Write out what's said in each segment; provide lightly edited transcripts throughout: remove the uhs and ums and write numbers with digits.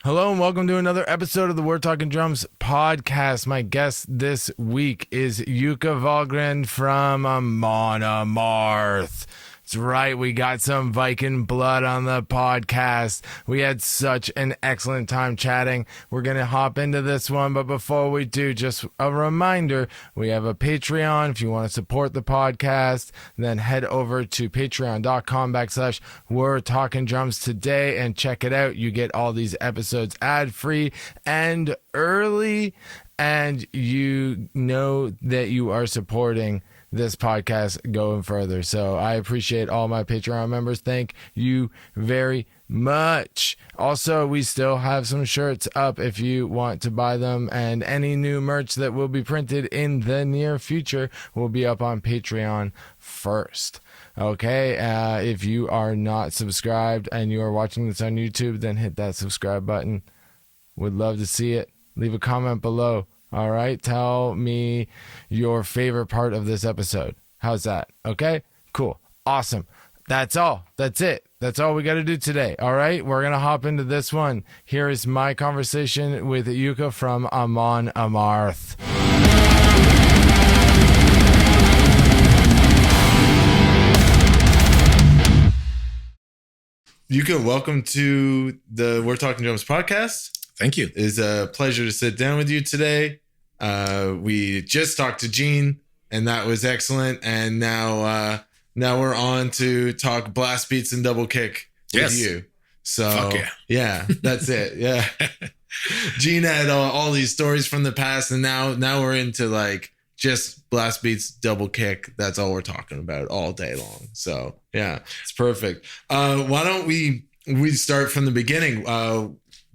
Hello and welcome to another episode of the We're Talking Drums podcast. My guest this week is Jocke Wallgren from Amon Amarth. That's right, we got some Viking blood on the podcast. We had such an excellent time chatting. We're going to hop into this one, but before we do, just a reminder, we have a Patreon. If you want to support the podcast, then head over to patreon.com/We're Talking Drums today and check it out. You get all these episodes ad-free and early, and you know that you are supporting this podcast going further. So I appreciate all my Patreon members. Thank you very much. Also, we still have some shirts up if you want to buy them, and any new merch that will be printed in the near future will be up on Patreon first. Okay, if you are not subscribed and you are watching this on YouTube, then hit that subscribe button. Would love to see it. Leave a comment below. All right, tell me your favorite part of this episode. How's that? Okay, cool, awesome. That's all. That's it. That's all we got to do today. All right, we're going to hop into this one. Here is my conversation with Jocke from Amon Amarth. Jocke, welcome to the We're Talking Drums podcast. Thank you. It's a pleasure to sit down with you today. We just talked to Gene, and that was excellent. And now we're on to talk blast beats and double kick with you. So fuck yeah, that's it. Yeah. Gene had all these stories from the past, and now we're into like just blast beats, double kick. That's all we're talking about all day long. So yeah, it's perfect. Why don't we start from the beginning?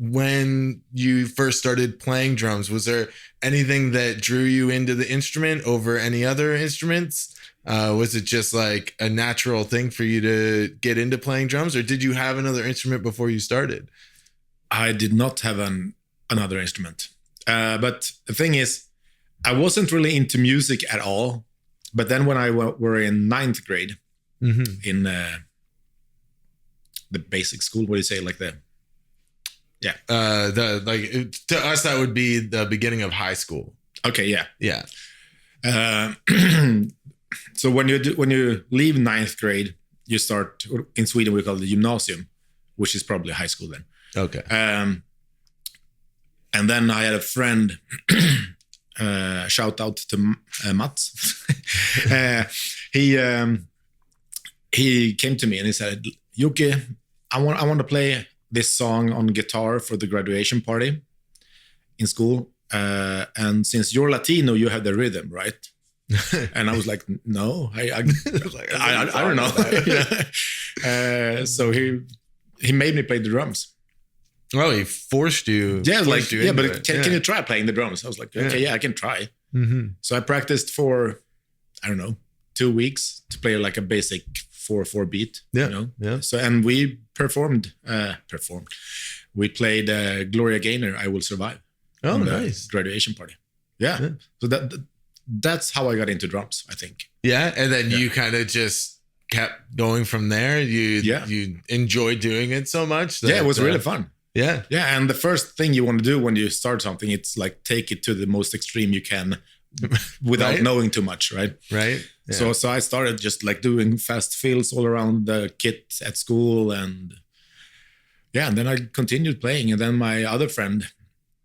When you first started playing drums, was there anything that drew you into the instrument over any other instruments? Was it just like a natural thing for you to get into playing drums, or did you have another instrument before you started? I did not have another instrument. But the thing is, I wasn't really into music at all. But then when I were in ninth grade, in the basic school, what do you say, like to us that would be the beginning of high school. Okay, yeah. So when you leave ninth grade, you start in Sweden. We call it the gymnasium, which is probably high school then. Okay. And then I had a friend. Shout out to Mats. He came to me and he said, "Jocke, I want to play this song on guitar for the graduation party in school. And since you're Latino, you have the rhythm, right?" And I was like, "No, I don't know." So he made me play the drums. Oh, he forced you. Yeah, but can you try playing the drums? I was like, okay, yeah, I can try. Mm-hmm. So I practiced for, I don't know, 2 weeks to play like a basic 4/4 beat. Yeah. So and we performed. We played Gloria Gaynor, "I Will Survive." Oh, on nice. The graduation party. Yeah. So that's how I got into drums, I think. Yeah, and then you kind of just kept going from there. You enjoyed doing it so much. It was really fun. Yeah. Yeah. And the first thing you want to do when you start something, it's like take it to the most extreme you can without knowing too much, right? Right. Yeah. So I started just like doing fast fills all around the kit at school. And then I continued playing. And then my other friend,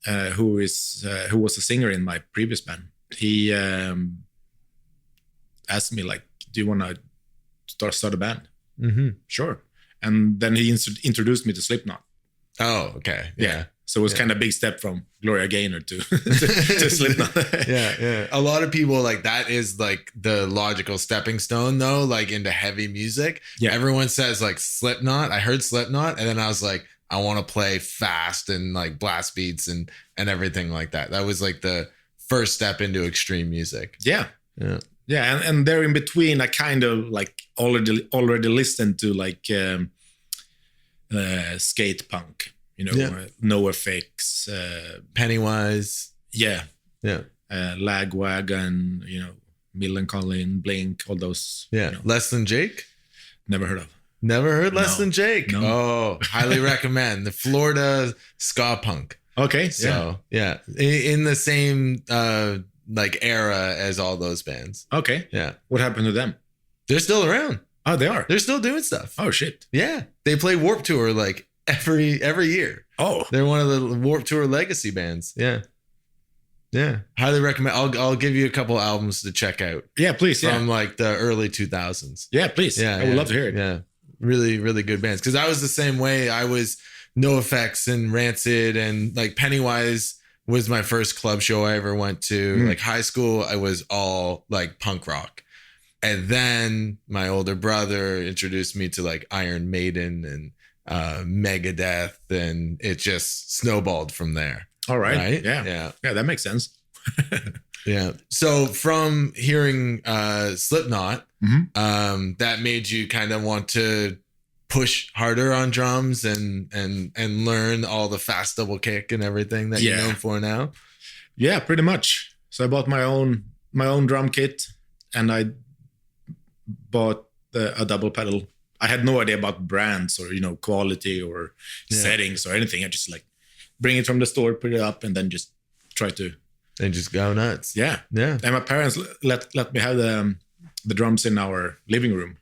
who was a singer in my previous band, he asked me like, "Do you want to start a band?" Mm-hmm. Sure. And then he introduced me to Slipknot. Oh, okay. Yeah. So it was kind of a big step from Gloria Gaynor to Slipknot. Yeah. A lot of people like that is like the logical stepping stone though, like into heavy music. Yeah. Everyone says like Slipknot. I heard Slipknot and then I was like, I want to play fast and like blast beats and everything like that. That was like the first step into extreme music. Yeah. And there in between, I kind of like already listened to like skate punk, NoFX, Pennywise. Yeah. Lagwagon, Millencolin, Blink, all those. Yeah. Less Than Jake? Never heard of. Never heard Less Than Jake. No. Oh, highly recommend. The Florida ska punk. Okay. So yeah, in the same like era as all those bands. Okay. Yeah. What happened to them? They're still around. Oh, they are. They're still doing stuff. Oh shit. Yeah. They play Warped Tour like every year. Oh. They're one of the Warped Tour legacy bands. Yeah. Yeah. Highly recommend. I'll give you a couple albums to check out. Yeah, please. From like the early 2000s. Yeah, please. Yeah. I would love to hear it. Yeah. Really, really good bands. Because I was the same way. I was NoFX and Rancid, and like Pennywise was my first club show I ever went to. Like high school, I was all like punk rock. And then my older brother introduced me to like Iron Maiden and Megadeth, and it just snowballed from there. All right. Right? Yeah, that makes sense. Yeah. So from hearing Slipknot, that made you kind of want to push harder on drums and learn all the fast double kick and everything that you're known for now. Yeah, pretty much. So I bought my own drum kit, and I bought a double pedal. I had no idea about brands or quality or settings or anything. I just like bring it from the store, put it up, and then just try to and just go nuts. Yeah. And my parents let me have the drums in our living room.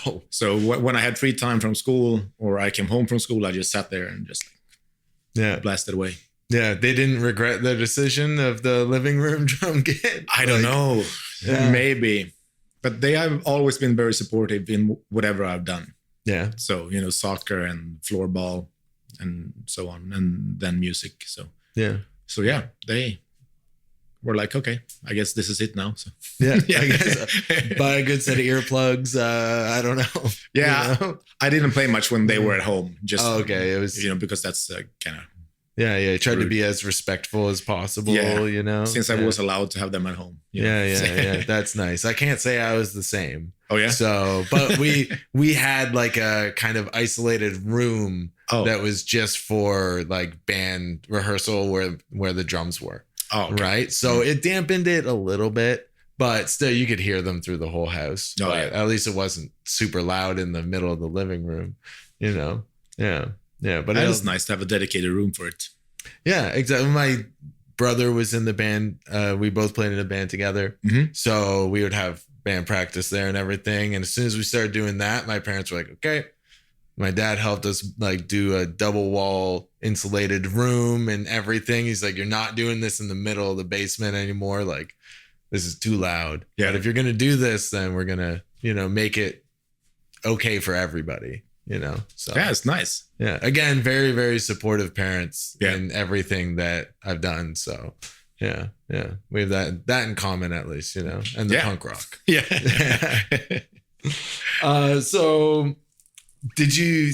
Oh, so when I had free time from school or I came home from school, I just sat there and just blasted away. Yeah, they didn't regret their decision of the living room drum kit. I don't know. Yeah. Maybe. But they have always been very supportive in whatever I've done. Yeah. So, soccer and floorball and so on, and then music. So, yeah. So, yeah, they were like, okay, I guess this is it now. So, yeah. I guess buy a good set of earplugs. I don't know. Yeah. I didn't play much when they were at home. Just, okay. It was, because that's kind of. Yeah. Tried to be as respectful as possible, Since I was allowed to have them at home. Yeah. That's nice. I can't say I was the same. Oh, yeah? So, but we had like a kind of isolated room that was just for like band rehearsal where the drums were. Oh, okay. Right. So it dampened it a little bit, but still you could hear them through the whole house. Oh, but at least it wasn't super loud in the middle of the living room, Yeah. Yeah, but it was nice to have a dedicated room for it. Yeah, exactly. My brother was in the band. We both played in a band together. So we would have band practice there and everything. And as soon as we started doing that, my parents were like, okay. My dad helped us like do a double wall insulated room and everything. He's like, you're not doing this in the middle of the basement anymore. Like, this is too loud. Yeah. But if you're going to do this, then we're going to, make it okay for everybody. So yeah, it's nice. Yeah. Again, very, very supportive parents in everything that I've done. So yeah. We have that in common at least, and the punk rock. Yeah. So did you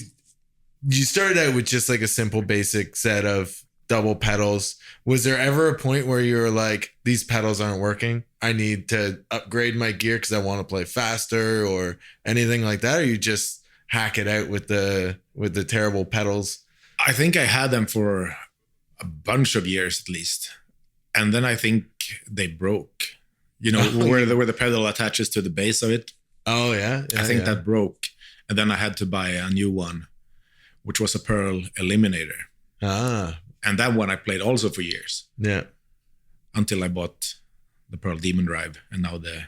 started out with just like a simple basic set of double pedals. Was there ever a point where you were like, these pedals aren't working? I need to upgrade my gear because I want to play faster or anything like that? Or you just hack it out with the terrible pedals? I think I had them for a bunch of years at least, and then I think they broke. Where the pedal attaches to the base of it. Oh yeah, I think that broke, and then I had to buy a new one, which was a Pearl Eliminator. And that one I played also for years. Yeah, until I bought the Pearl Demon Drive, and now the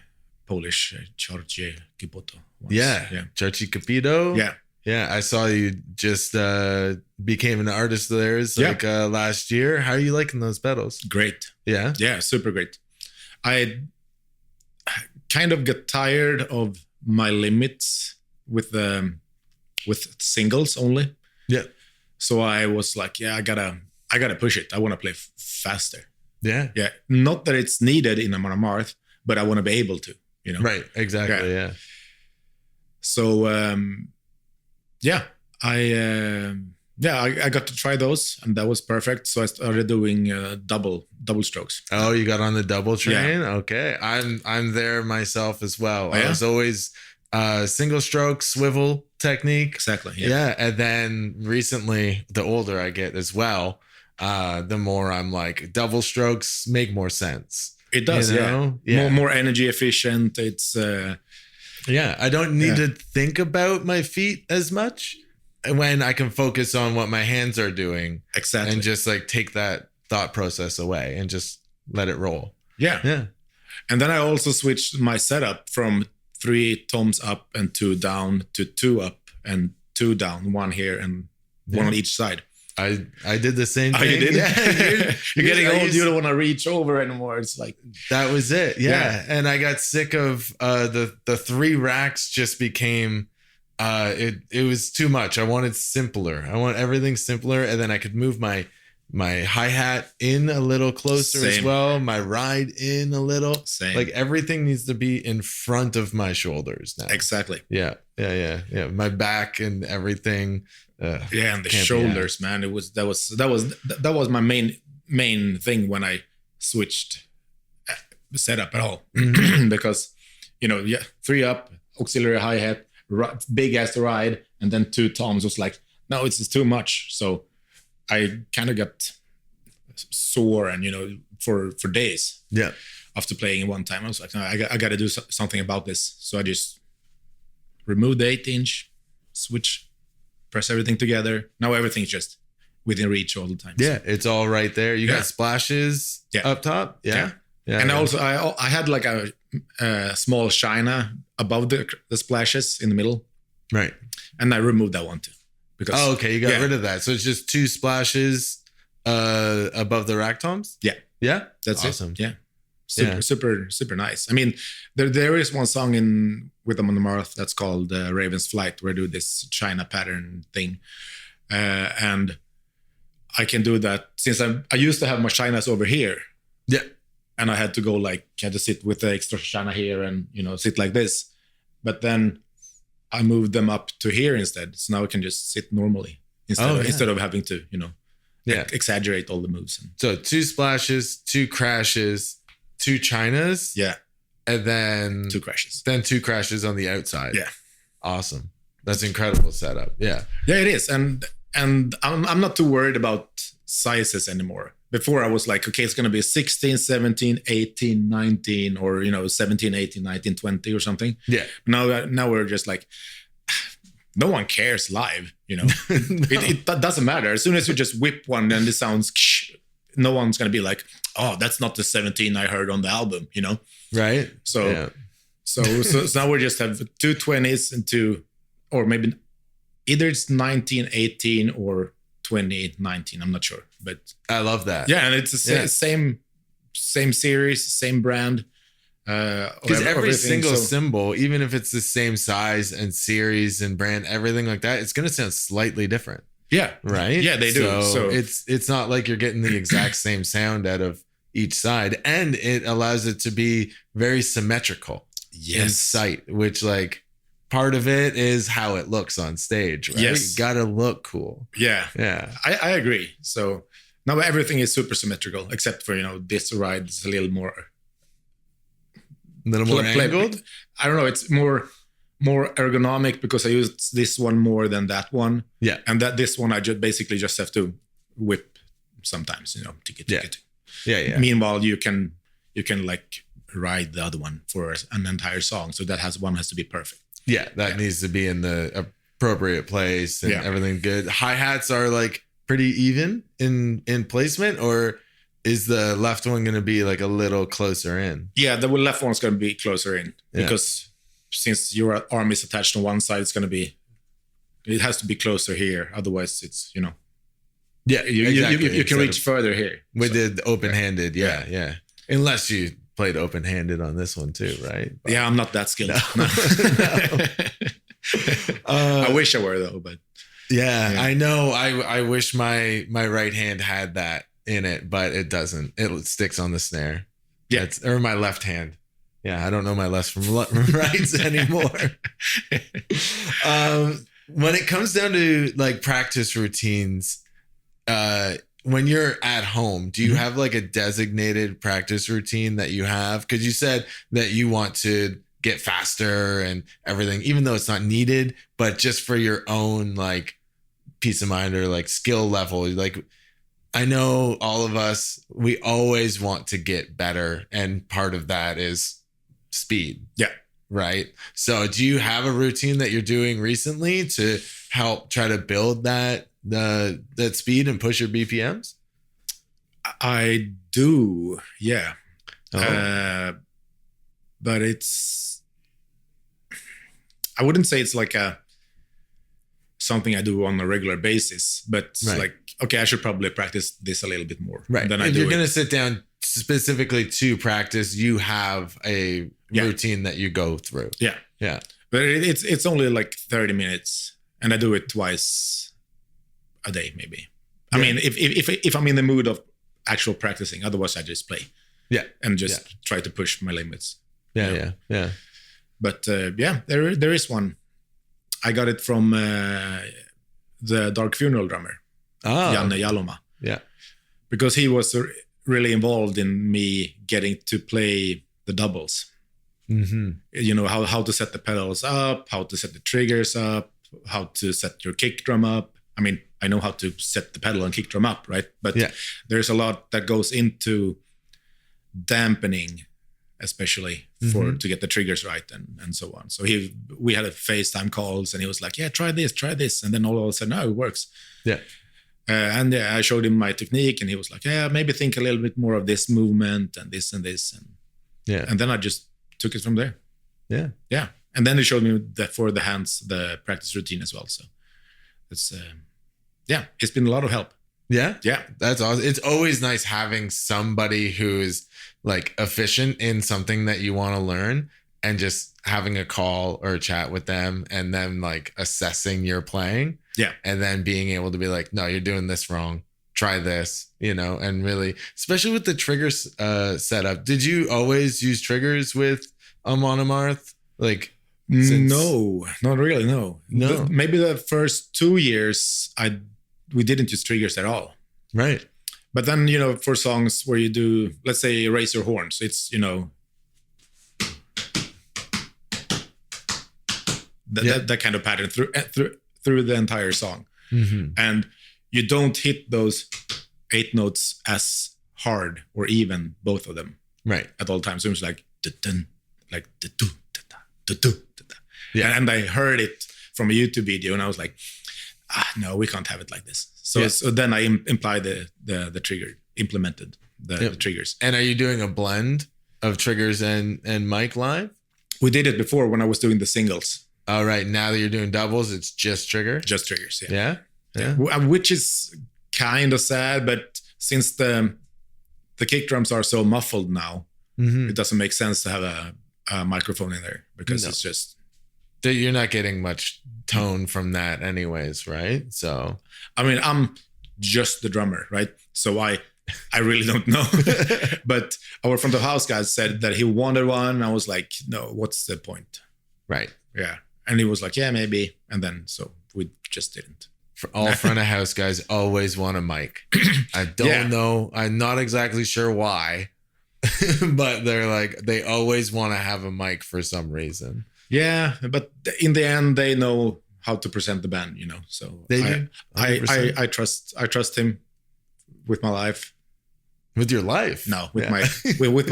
Polish Jocke Wallgren. Yeah. Jocke Wallgren. Yeah. I saw you just became an artist of theirs last year. How are you liking those pedals? Great. Yeah. Yeah, super great. I kind of get tired of my limits with singles only. Yeah. So I was like, I gotta push it. I want to play faster. Yeah. Yeah. Not that it's needed in Amon Amarth, but I want to be able to. Right. Exactly. Yeah. So, I got to try those, and that was perfect. So I started doing double strokes. Oh, you got on the double train? Yeah. Okay. I'm there myself as well. Oh, yeah? I was always single stroke swivel technique. Exactly. Yeah. And then recently, the older I get as well, the more I'm like, double strokes make more sense. It does, yeah. More energy efficient. It's Yeah, I don't need to think about my feet as much when I can focus on what my hands are doing. Exactly. And just like take that thought process away and just let it roll. Yeah. Yeah. And then I also switched my setup from 3 toms up and 2 down to 2 up and 2 down, 1 here and 1 on each side. I did the same thing. Oh, you did? Yeah, you're getting old. You don't want to reach over anymore. It's like that was it. Yeah. And I got sick of the 3 racks. Just became it was too much. I wanted simpler. I want everything simpler, and then I could move my hi-hat in a little closer as well. My ride in a little. Same. Like everything needs to be in front of my shoulders now. Exactly. Yeah. My back and everything. And the shoulders, man. That was my main thing when I switched setup at all. Because 3 up, auxiliary hi-hat, big ass ride, and then 2 toms was like, no, it's too much. So I kind of got sore and for days. Yeah. After playing one time, I was like, no, I got to do something about this. So I just removed the 8-inch, switch, press everything together. Now everything's just within reach all the time. Yeah, it's all right there. You got splashes up top. Yeah. And also I had like a small shina above the splashes in the middle. Right. And I removed that one too. Because you got rid of that. So it's just 2 splashes above the rack toms? Yeah. Yeah? That's awesome. Yeah. Super nice. I mean, there is one song with Amon Amarth that's called Raven's Flight, where I do this China pattern thing. And I can do that since I used to have my Chinas over here. Yeah. And I had to go had to sit with the extra China here and, sit like this. But then I moved them up to here instead. So now I can just sit normally instead of having to, exaggerate all the moves. So 2 splashes, 2 crashes, 2 Chinas. Yeah. And then 2 crashes. Then 2 crashes on the outside. Yeah. Awesome. That's incredible setup. Yeah. Yeah, it is. And I'm not too worried about sizes anymore. Before I was like, okay, it's going to be 16, 17, 18, 19, or 17, 18, 19, 20 or something. Yeah. Now we're just like, no one cares live, No. It doesn't matter. As soon as you just whip one, then it sounds, no one's going to be like, oh, that's not the 17 I heard on the album, Right. So now we just have 2 20s and 2, or maybe either it's 19, 18 or 20, 19. I'm not sure, but I love that. Yeah. And it's the same series, same brand. Because every single symbol, even if it's the same size and series and brand, everything like that, it's going to sound slightly different. Yeah. Right. Yeah, they do. So it's not like you're getting the exact same sound out of each side, and it allows it to be very symmetrical in sight, which part of it is how it looks on stage, right? Yes. You got to look cool. Yeah. Yeah. I agree. So now everything is super symmetrical, except for, this ride is a little more angled. I don't know. It's more ergonomic because I used this one more than that one. Yeah. And this one I basically just have to whip sometimes, tick it. Yeah. Meanwhile, you can ride the other one for an entire song. So one has to be perfect. Yeah, that needs to be in the appropriate place and everything good. Hi-hats are pretty even in placement, or is the left one going to be a little closer in? Yeah, the left one's going to be closer in because since your arm is attached on one side, it has to be closer here. Otherwise, it's, Yeah, exactly. You can reach further here. With the open-handed, yeah. Unless you played open-handed on this one too, right? But I'm not that skilled. No. I wish I were though, but I know. I wish my right hand had that in it, but it doesn't. It sticks on the snare. Yeah, or my left hand. Yeah, I don't know my lefts from rights anymore. When it comes down to practice routines, when you're at home, do you have a designated practice routine that you have? Because you said that you want to get faster and everything, even though it's not needed, but just for your own peace of mind or skill level. I know all of us, we always want to get better, and part of that is speed. Yeah. right? So do you have a routine that you're doing recently to help try to build that speed and push your BPMs? I do, yeah. Oh. But I wouldn't say it's like something I do on a regular basis, but Right. like, okay, I should probably practice this a little bit more. Right. Then If you're going to sit down specifically to practice, you have a routine that you go through. Yeah. Yeah. But it's only like 30 minutes, and I do it twice a day, maybe. I mean, if I'm in the mood of actual practicing, otherwise I just play. Yeah. And just try to push my limits. Yeah. But there is one. I got it from the Dark Funeral drummer, Janne Jaloma. Yeah. Because he was really involved in me getting to play the doubles. Mm-hmm. You know, how to set the pedals up, how to set the triggers up, how to set your kick drum up. I mean, I know how to set the pedal and kick drum up, right? But there's a lot that goes into dampening, especially to get the triggers right and so on. So we had a FaceTime calls, and he was like, yeah, try this. And then all of a sudden, it works. Yeah. And I showed him my technique, and he was like, yeah, maybe think a little bit more of this movement and this and this. And then I just took it from there. Yeah. Yeah. And then he showed me that for the hands, the practice routine as well. So it's, it's been a lot of help. Yeah. Yeah. That's awesome. It's always nice having somebody who's like efficient in something that you want to learn, and just having a call or a chat with them, and then like assessing your playing. Yeah. And then being able to be like, no, you're doing this wrong. Try this, and really, especially with the triggers setup. Did you always use triggers with Amon Amarth? Like, no, not really. No. Maybe the first 2 years we didn't use triggers at all. Right. But then, for songs where you do, let's say, Raise Your Horns, it's, that kind of pattern through the entire song. Mm-hmm. And you don't hit those 8 notes as hard or even, both of them. Right. At all times. So it was like, da-dun, like, da-dun, da-da, da-dun, da-da. Yeah. And I heard it from a YouTube video, and I was like, no, we can't have it like this. So then I implemented the triggers. And are you doing a blend of triggers and mic live? We did it before when I was doing the singles. All right. Now that you're doing doubles, it's just trigger? Just triggers, Yeah. Which is kind of sad, but since the kick drums are so muffled now, it doesn't make sense to have a microphone in there, because it's just... You're not getting much tone from that anyways, right? So, I mean, I'm just the drummer, right? So I really don't know. But our front of house guys said that he wanted one. I was like, no, what's the point? Right. Yeah. And he was like, yeah, maybe. And then so we just didn't. For all front of house guys always want a mic. I don't know. I'm not exactly sure why, but they're like, they always want to have a mic for some reason. Yeah, but in the end, they know how to present the band, So they do. I trust him with my life. With your life? No, with my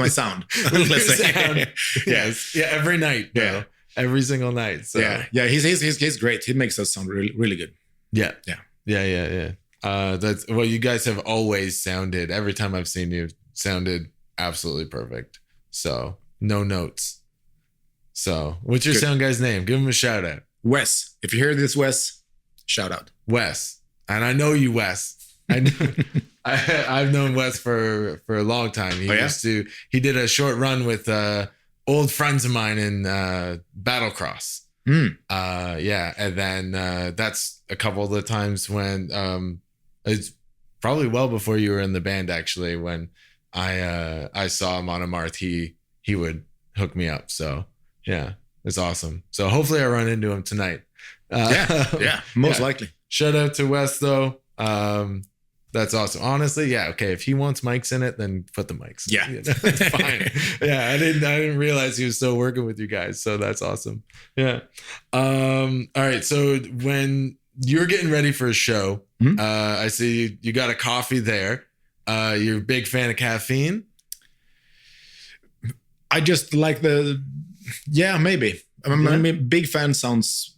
sound. Let's say. Sound. Yes. Yeah. Every night. Bro. Yeah. Every single night. So. Yeah. He's great. He makes us sound really, really good. Yeah. That's you guys have always sounded. Every time I've seen you, sounded absolutely perfect. So no notes. So, what's your sound guy's name? Give him a shout out. Wes. If you hear this, Wes, shout out. Wes. And I know you, Wes. I've known Wes for a long time. He did a short run with old friends of mine in Battlecross. And then that's a couple of the times when it's probably well before you were in the band, actually, when I saw Amon Amarth, he would hook me up. So yeah, it's awesome. So hopefully I run into him tonight. Most likely. Shout out to Wes though. That's awesome. Honestly, okay. If he wants mics in it, then put the mics. Yeah, it's fine. I didn't realize he was still working with you guys. So that's awesome. Yeah. All right. So when you're getting ready for a show, I see you got a coffee there. You're a big fan of caffeine. I just like Yeah, maybe. I mean, big fan sounds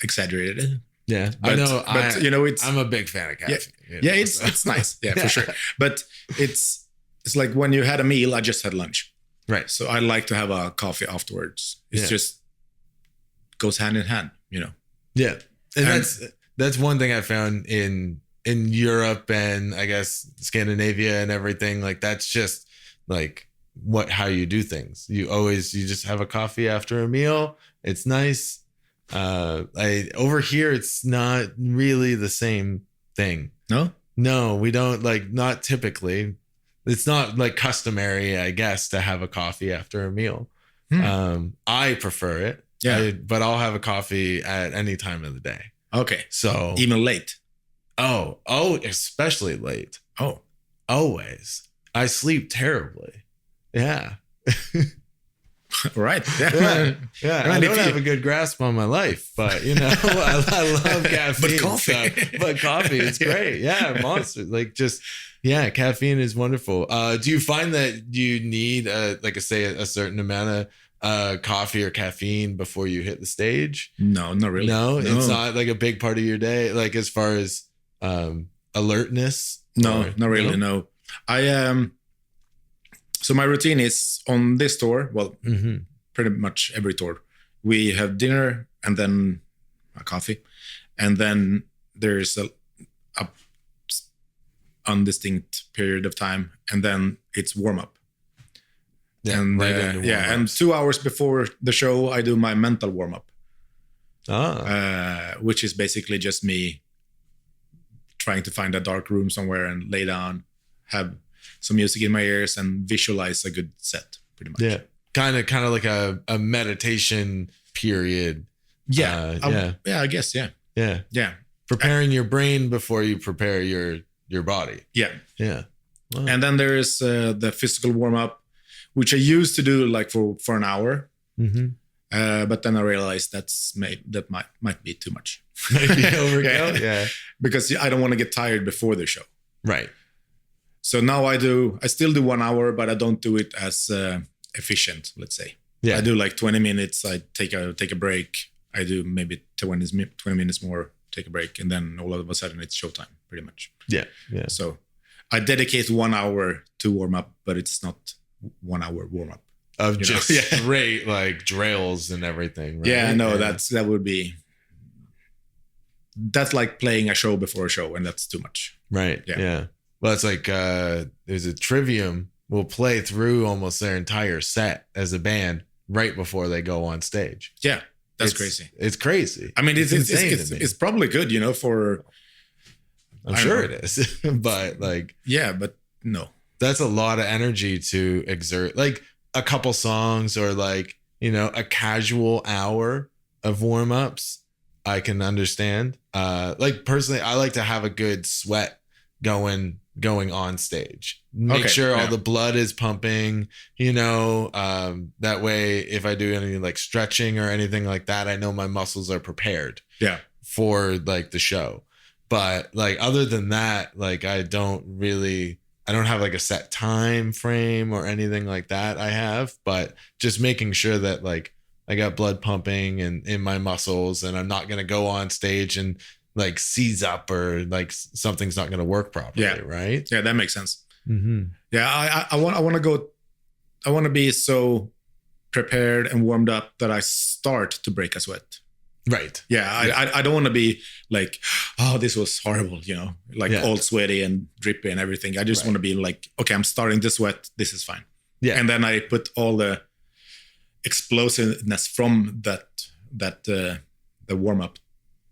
exaggerated. Yeah, but, I know. But I'm a big fan of caffeine. Yeah, it's nice. Yeah, for sure. But it's like when you had a meal, I just had lunch. Right. So I like to have a coffee afterwards. It's just goes hand in hand, Yeah, and that's one thing I found in Europe and I guess Scandinavia and everything. Like that's just like how you do things. You just have a coffee after a meal. It's nice. Over here it's not really the same thing. No, we don't, like, not typically. It's not like customary, I guess, to have a coffee after a meal. I prefer it. Yeah. But I'll have a coffee at any time of the day. Okay. So even late. Oh, especially late. Oh, always. I sleep terribly. Yeah. Right. Yeah. I don't have a good grasp on my life, but I love caffeine. But coffee. But coffee is great. Yeah, Monsters. Like caffeine is wonderful. Do you find that you need a certain amount of coffee or caffeine before you hit the stage? No, not really. No, it's not like a big part of your day, like as far as alertness? No, not really. No. So my routine is on this tour. Well, pretty much every tour. We have dinner and then a coffee. And then there's a undistinct period of time. And then it's warm up. Yeah, and and 2 hours before the show, I do my mental warm up. Which is basically just me trying to find a dark room somewhere and lay down, have some music in my ears and visualize a good set, pretty much. Yeah. Kind of like a meditation period. Yeah. I guess. Yeah. Yeah. Yeah. Preparing your brain before you prepare your body. Yeah. Yeah. Wow. And then there is the physical warm up, which I used to do like for an hour. But then I realized that might be too much. Maybe overkill. Yeah. Because I don't want to get tired before the show. Right. So now I still do 1 hour, but I don't do it as efficient, let's say. Yeah. I do like 20 minutes. I take a break. I do maybe 20 minutes more, take a break. And then all of a sudden it's showtime, pretty much. Yeah. Yeah. So I dedicate 1 hour to warm up, but it's not 1 hour warm up. Of just straight like drills and everything. Right? Yeah, no, that's like playing a show before a show, and that's too much. Right. Yeah. Well, it's like there's a Trivium will play through almost their entire set as a band right before they go on stage. Yeah, that's crazy. It's crazy. I mean, it's insane. It's probably good, for. I'm sure it is, but like. Yeah, but no. That's a lot of energy to exert. Like a couple songs or like, a casual hour of warm-ups, I can understand. Like personally, I like to have a good sweat going on stage. Make sure all the blood is pumping, that way if I do any like stretching or anything like that, I know my muscles are prepared for like the show. But like other than that, like I don't have like a set time frame or anything like that but just making sure that like I got blood pumping and in my muscles and I'm not going to go on stage and like seize up or like something's not going to work properly. Right. Yeah. That makes sense. Yeah. I want to be so prepared and warmed up that I start to break a sweat. Right. Yeah. I don't want to be like, oh, this was horrible, all sweaty and drippy and everything. I just want to be like, okay, I'm starting to sweat. This is fine. Yeah. And then I put all the explosiveness from the warm up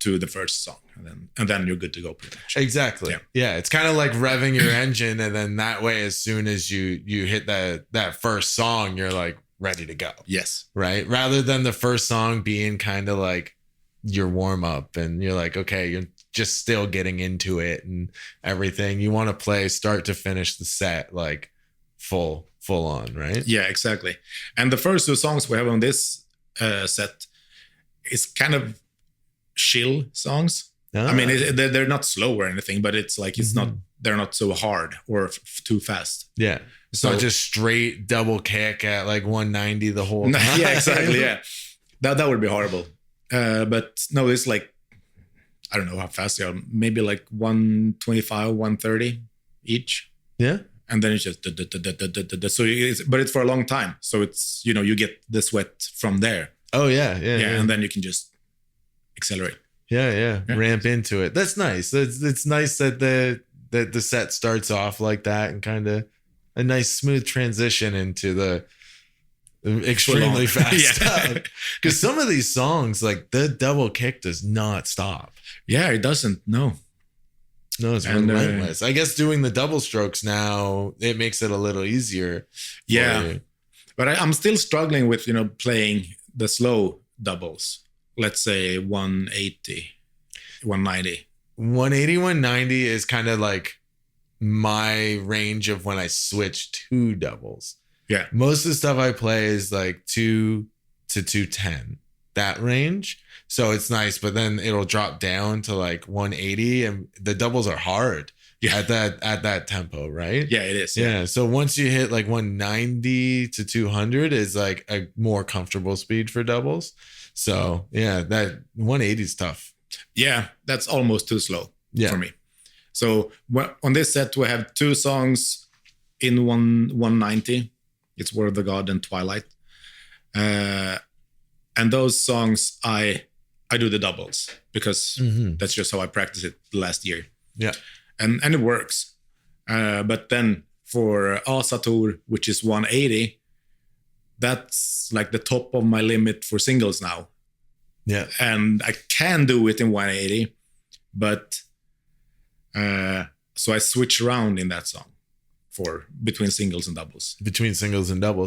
to the first song. And then you're good to go pretty much. Exactly. Yeah. It's kind of like revving your engine. And then that way, as soon as you hit that first song, you're like ready to go. Yes. Right. Rather than the first song being kind of like your warm up and you're like, okay, you're just still getting into it and everything. You want to play start to finish the set, like full on. Right. Yeah, exactly. And the first two songs we have on this set is kind of chill songs. I mean, they're not slow or anything, but it's like, it's not they're not so hard or too fast. Yeah. It's not just straight double kick at like 190 the whole No, time. yeah, exactly. Yeah, that would be horrible. But no, it's like, I don't know how fast they are. Maybe like 125, 130 each. Yeah. And then it's just so but it's for a long time. So it's, you know, you get the sweat from there. Oh yeah. And then you can just accelerate. Yeah. Ramp into it. That's nice. It's nice that the set starts off like that and kind of a nice smooth transition into the extremely fast stuff. Because some of these songs, like the double kick does not stop. Yeah, it doesn't. No, it's relentless. I guess doing the double strokes now, it makes it a little easier. Yeah, but I'm still struggling with, you know, playing the slow doubles. Let's say 180, 190. 180, 190 is kind of like my range of when I switch to doubles. Yeah. Most of the stuff I play is like 2 to 210, that range. So it's nice, but then it'll drop down to like 180 and the doubles are hard at that tempo, right? Yeah, it is. Yeah. So once you hit like 190 to 200 is like a more comfortable speed for doubles. So yeah, that 180 is tough. Yeah, that's almost too slow for me. So on this set, we have 2 songs in 190. It's Word of the God and Twilight. And those songs, I do the doubles because that's just how I practiced it last year. Yeah. And it works. But then for Asator, which is 180, that's like the top of my limit for singles now. Yeah. And I can do it in 180, but so I switch around in that song for between singles and doubles.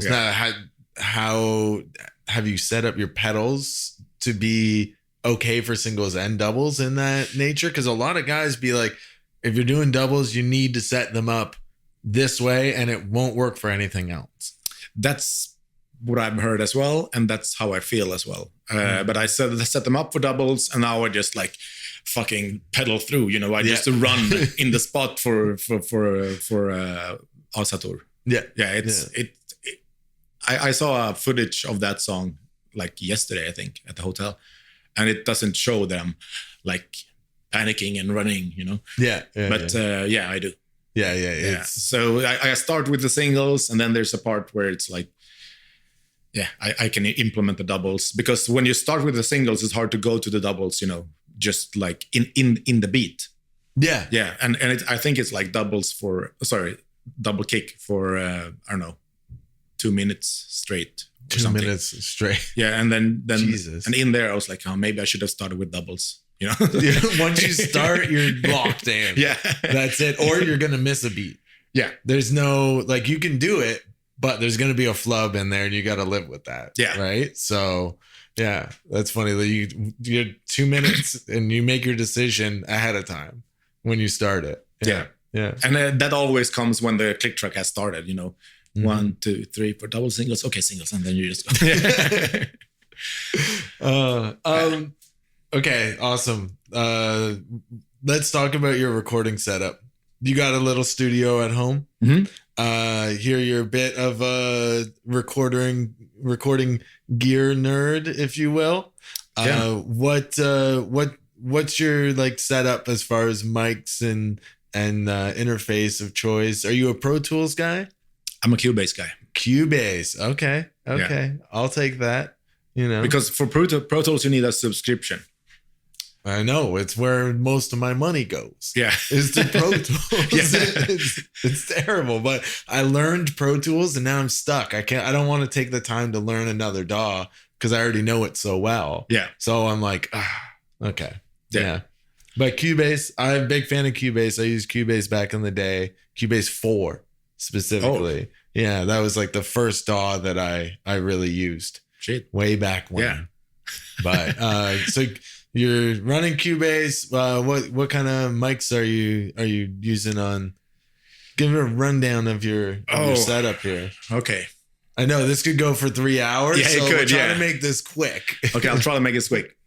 Yeah. Now, how have you set up your pedals to be okay for singles and doubles in that nature? Because a lot of guys be like, if you're doing doubles, you need to set them up this way and it won't work for anything else. That's what I've heard as well. And that's how I feel as well. But I set them up for doubles and now I just like fucking pedal through, you know, I just run in the spot for Asator. I saw a footage of that song like yesterday, I think, at the hotel, and it doesn't show them like panicking and running, you know. I do. Yeah. So I start with the singles, and then there's a part where it's like, I can implement the doubles, because when you start with the singles, it's hard to go to the doubles, you know, just like in the beat. Yeah. And I think it's like double kick for I don't know, 2 minutes straight. 2 minutes straight. Yeah, and then Jesus. And in there I was like, oh, maybe I should have started with doubles. You know, once you start, you're locked in. Yeah, that's it. Or you're gonna miss a beat. Yeah, there's no, like, you can do it, but there's gonna be a flub in there, and you got to live with that. Yeah, right. So yeah, that's funny that you're 2 minutes and you make your decision ahead of time when you start it. Yeah. And that always comes when the click track has started. You know, 1, 2, 3 for double singles. Okay, singles, and then you just go. Okay, awesome. Let's talk about your recording setup. You got a little studio at home. Here you're a bit of a recording gear nerd, if you will. What's your like setup as far as mics and interface of choice? Are you a Pro Tools guy? I'm a Cubase guy. Cubase. Okay. Yeah. I'll take that. You know, because for Pro Tools you need a subscription. I know, it's where most of my money goes. Yeah, is to Pro Tools. It's terrible, but I learned Pro Tools and now I'm stuck. I don't want to take the time to learn another DAW because I already know it so well. Yeah. So I'm like, okay. Yeah. But Cubase, I'm a big fan of Cubase. I used Cubase back in the day. Cubase 4 specifically. Oh. Yeah, that was like the first DAW that I really used. Shit. Way back when. Yeah. But so you're running Cubase. What kind of mics are you using on? Give me a rundown of your setup here. Okay. I know this could go for 3 hours. Yeah, it could. Try to make this quick. Okay, I'll try to make it quick.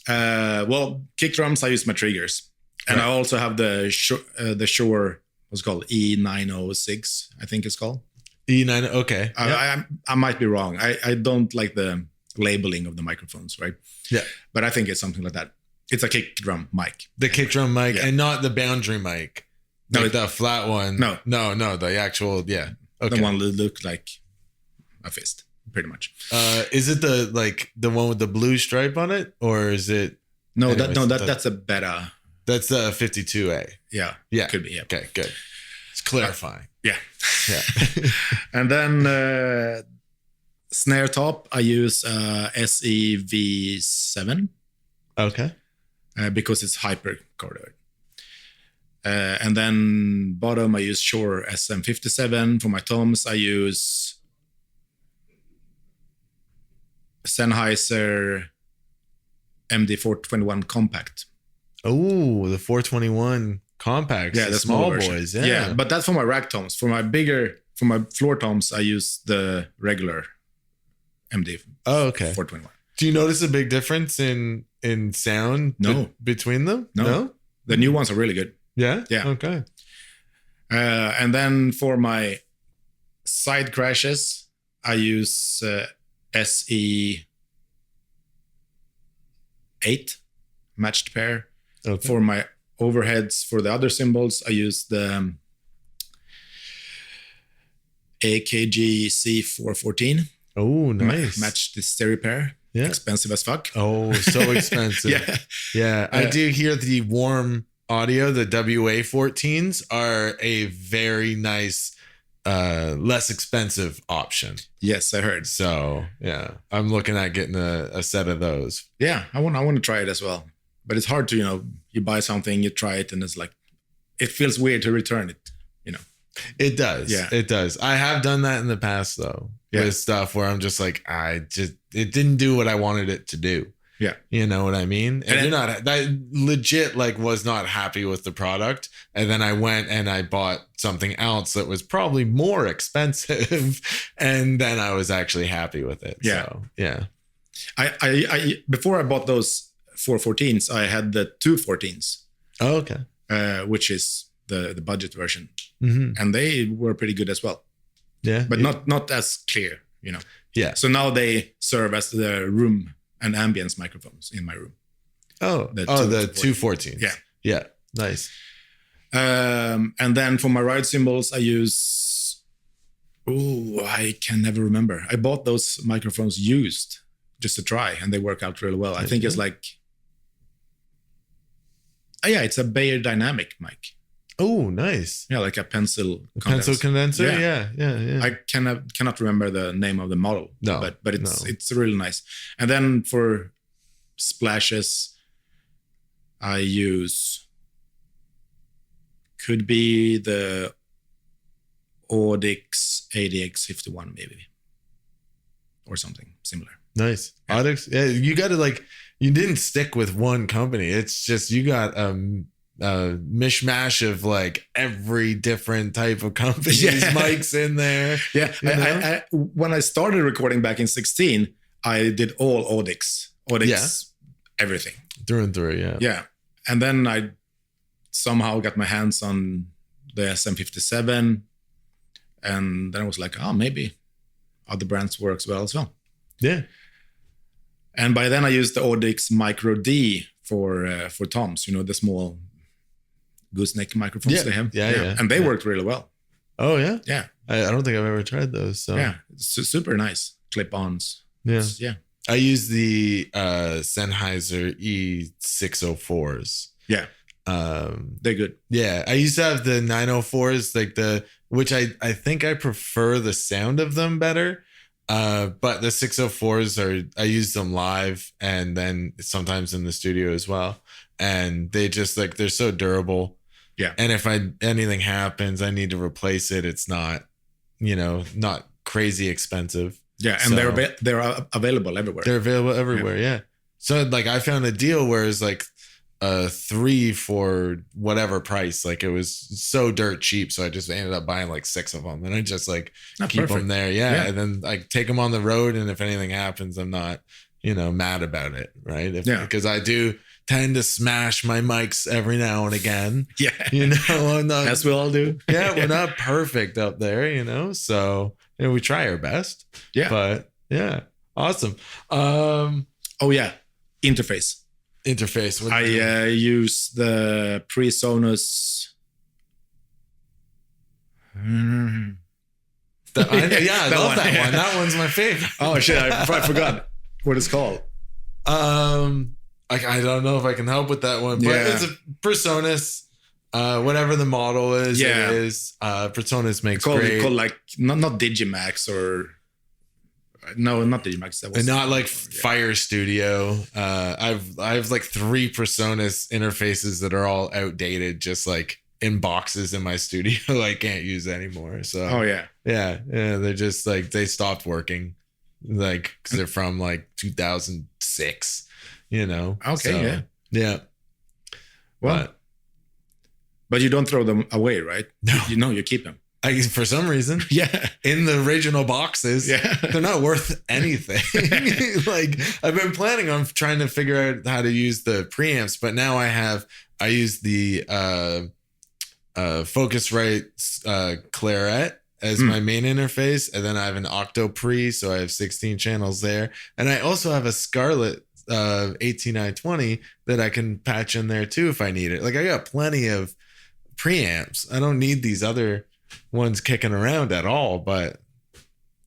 Well, kick drums, I use my triggers, and I also have the Shure what's it called, E906, I think it's called. E9. Okay. I might be wrong. I don't like the labeling of the microphones, right? Yeah. But I think it's something like that. It's a kick drum mic. The kick drum mic, and not the boundary mic. No, like the flat one. No, the actual, yeah. Okay. The one that looked like a fist, pretty much. Is it the one with the blue stripe on it, or is it? No, that's a better. That's the 52A. Yeah, could be. Yeah. Okay, good. It's clarifying. Yeah. Yeah. And then snare top, I use SEV7. Okay. Because it's hyper chorded. And then bottom, I use Shure SM57. For my toms, I use Sennheiser MD421 Compact. Oh, the 421 Compacts. Yeah, the small version. boys. Yeah, but that's for my rack toms. For my floor toms, I use the regular MD. Oh, okay. 421. Do you notice a big difference in sound between them? No. The new ones are really good. Yeah? Yeah. Okay. And then for my side crashes, I use SE8 matched pair. Okay. For my overheads, for the other cymbals, I use the AKG C414. Oh, nice. Matched the stereo pair. Yeah. Expensive as fuck. Oh, so expensive. Yeah. I do hear the warm audio, the WA14s are a very nice, less expensive option. Yes, I heard. So yeah, I'm looking at getting a set of those. Yeah, I want to try it as well. But it's hard to, you buy something, you try it, and it's like, it feels weird to return it, It does. Yeah. It does. I have done that in the past though. Yeah. With stuff where I'm just like, it didn't do what I wanted it to do. Yeah. You know what I mean? And you're not, that legit was not happy with the product. And then I went and I bought something else that was probably more expensive. And then I was actually happy with it. Yeah. So, yeah. I before I bought those 414s, I had the 214s. Oh, okay. Which is the budget version. Mm-hmm. And they were pretty good as well. Yeah. But not as clear, Yeah. So now they serve as the room and ambience microphones in my room. Oh, the 214. Yeah. Yeah. Nice. And then for my ride cymbals, I use, I can never remember. I bought those microphones used just to try, and they work out really well. I think it's like, it's a Bayer Dynamic mic. Oh, nice. Yeah, like a pencil condenser. Yeah. I cannot remember the name of the model. No, but it's really nice. And then for splashes, I use could be the Audix ADX51 maybe, or something similar. Nice. Yeah. Audix. Yeah, you got to you didn't stick with one company. It's just you got mishmash of every different type of company's mics in there. Yeah. I when I started recording back in 2016, I did all Audix, everything through and through. Yeah. Yeah. And then I somehow got my hands on the SM57, and then I was like, maybe other brands works well as well. Yeah. And by then I used the Audix Micro D for toms, the small gooseneck microphones they have. Yeah. And they worked really well. Oh, yeah? Yeah. I don't think I've ever tried those. So. Yeah. It's super nice. Clip-ons. Yeah. I use the Sennheiser E604s. Yeah. They're good. Yeah. I used to have the 904s, which I think I prefer the sound of them better. But the 604s I use them live and then sometimes in the studio as well. And they just they're so durable. Yeah. And if anything happens, I need to replace it. It's not, not crazy expensive. Yeah. And so, they're available everywhere. They're available everywhere. Yeah. So I found a deal where it's 3 for whatever price. It was so dirt cheap. So I just ended up buying 6 of them and I just keep them there. Yeah. And then take them on the road. And if anything happens, I'm not, mad about it. Right. Because I do tend to smash my mics every now and again. Yeah. I'm not, as we all do. Yeah, we're not perfect up there, so we try our best. Yeah. But yeah, awesome. Oh yeah, interface. I use the PreSonus. I love that one. That one's my favorite. Oh shit, I forgot what it's called. I don't know if I can help with that one, but it's a PreSonus. Whatever the model is, it is. PreSonus makes great. Called like not Digimax or no, not Digimax. That was not like Fire Studio. I have like 3 PreSonus interfaces that are all outdated, just like in boxes in my studio. I can't use anymore. So yeah, they're just like they stopped working, like because they're from like 2006. Okay, so, yeah. Well, but you don't throw them away, right? No, you keep them. For some reason, in the original boxes, they're not worth anything. Like I've been planning on trying to figure out how to use the preamps, but now I use the Focusrite Claret as my main interface, and then I have an Octo Pre, so I have 16 channels there, and I also have a Scarlett 18920 that I can patch in there too if I need it. Like I got plenty of preamps. I don't need these other ones kicking around at all, but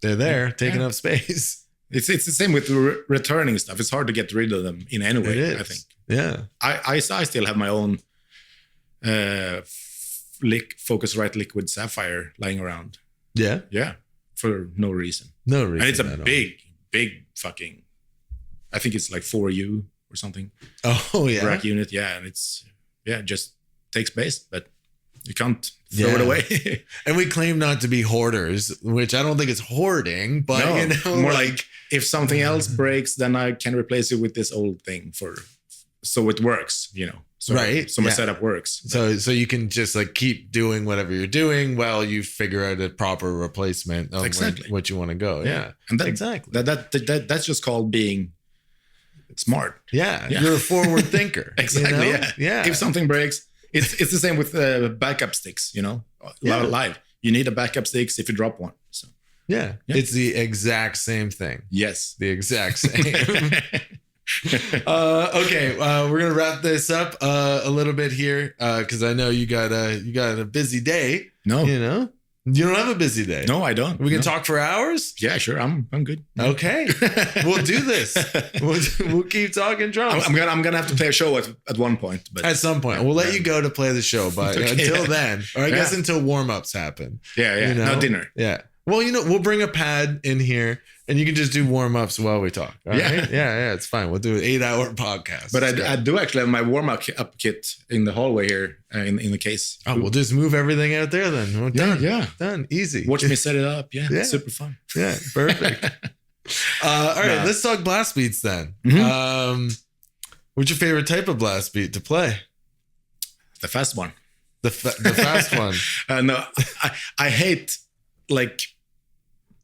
they're there taking up space. It's the same with returning stuff. It's hard to get rid of them in any way, I think. Yeah. I still have my own Focusrite Liquid Sapphire lying around. Yeah. Yeah. For no reason. And it's a big fucking, I think it's like 4U or something. Oh yeah. Rack unit. Yeah. And it's, just takes space, but you can't throw it away. And we claim not to be hoarders, which I don't think it's hoarding, but more like if something else breaks, then I can replace it with this old thing so it works, So, right. So my setup works. So you can just like keep doing whatever you're doing while you figure out a proper replacement of what you want to go. Yeah. And exactly. That's just called being smart. Yeah. You're a forward thinker. Exactly. Yeah. If something breaks, it's the same with backup sticks, live. You need a backup sticks if you drop one. So yeah. It's the exact same thing. Yes. The exact same. Okay, we're gonna wrap this up a little bit here because I know you got a busy day. No, you don't have a busy day. No, I don't. We can talk for hours. Yeah, sure. I'm good. Okay, we'll do this. We'll keep talking drums. I'm gonna have to play a show at one point, but at some point we'll let you go to play the show. But until then, or I guess until warm-ups happen. Yeah. No dinner. Yeah. Well, we'll bring a pad in here and you can just do warm-ups while we talk. All right? Yeah, it's fine. We'll do an 8-hour podcast. But I do actually have my warm-up kit in the hallway here in the case. Oh, we'll just move everything out there then. We're done. Yeah. Done. Easy. Watch me set it up. Yeah. Super fun. Yeah, perfect. All right, let's talk blast beats then. Mm-hmm. What's your favorite type of blast beat to play? The fast one. The fast one. No, I hate like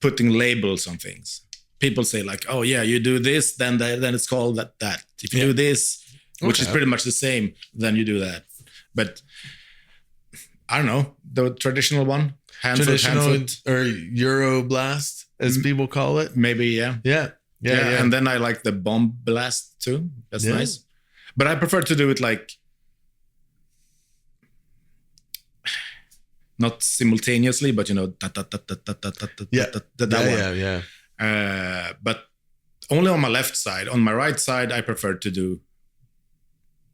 putting labels on things. People say like, oh yeah, you do this, then it's called that. If you do this, which is pretty much the same, then you do that. But I don't know, the traditional one, hand foot, or Euro blast, as people call it. Maybe, yeah. And then I like the bomb blast too. That's nice. But I prefer to do it like not simultaneously, but that one. But only on my left side. On my right side, I prefer to do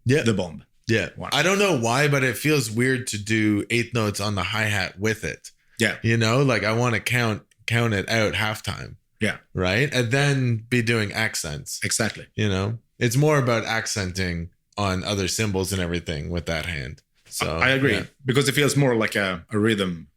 the bomb. Yeah. One. I don't know why, but it feels weird to do 8 notes on the hi-hat with it. Yeah. Like I want to count it out halftime. Yeah. Right? And then be doing accents. Exactly. It's more about accenting on other cymbals and everything with that hand. So I agree because it feels more like a rhythm.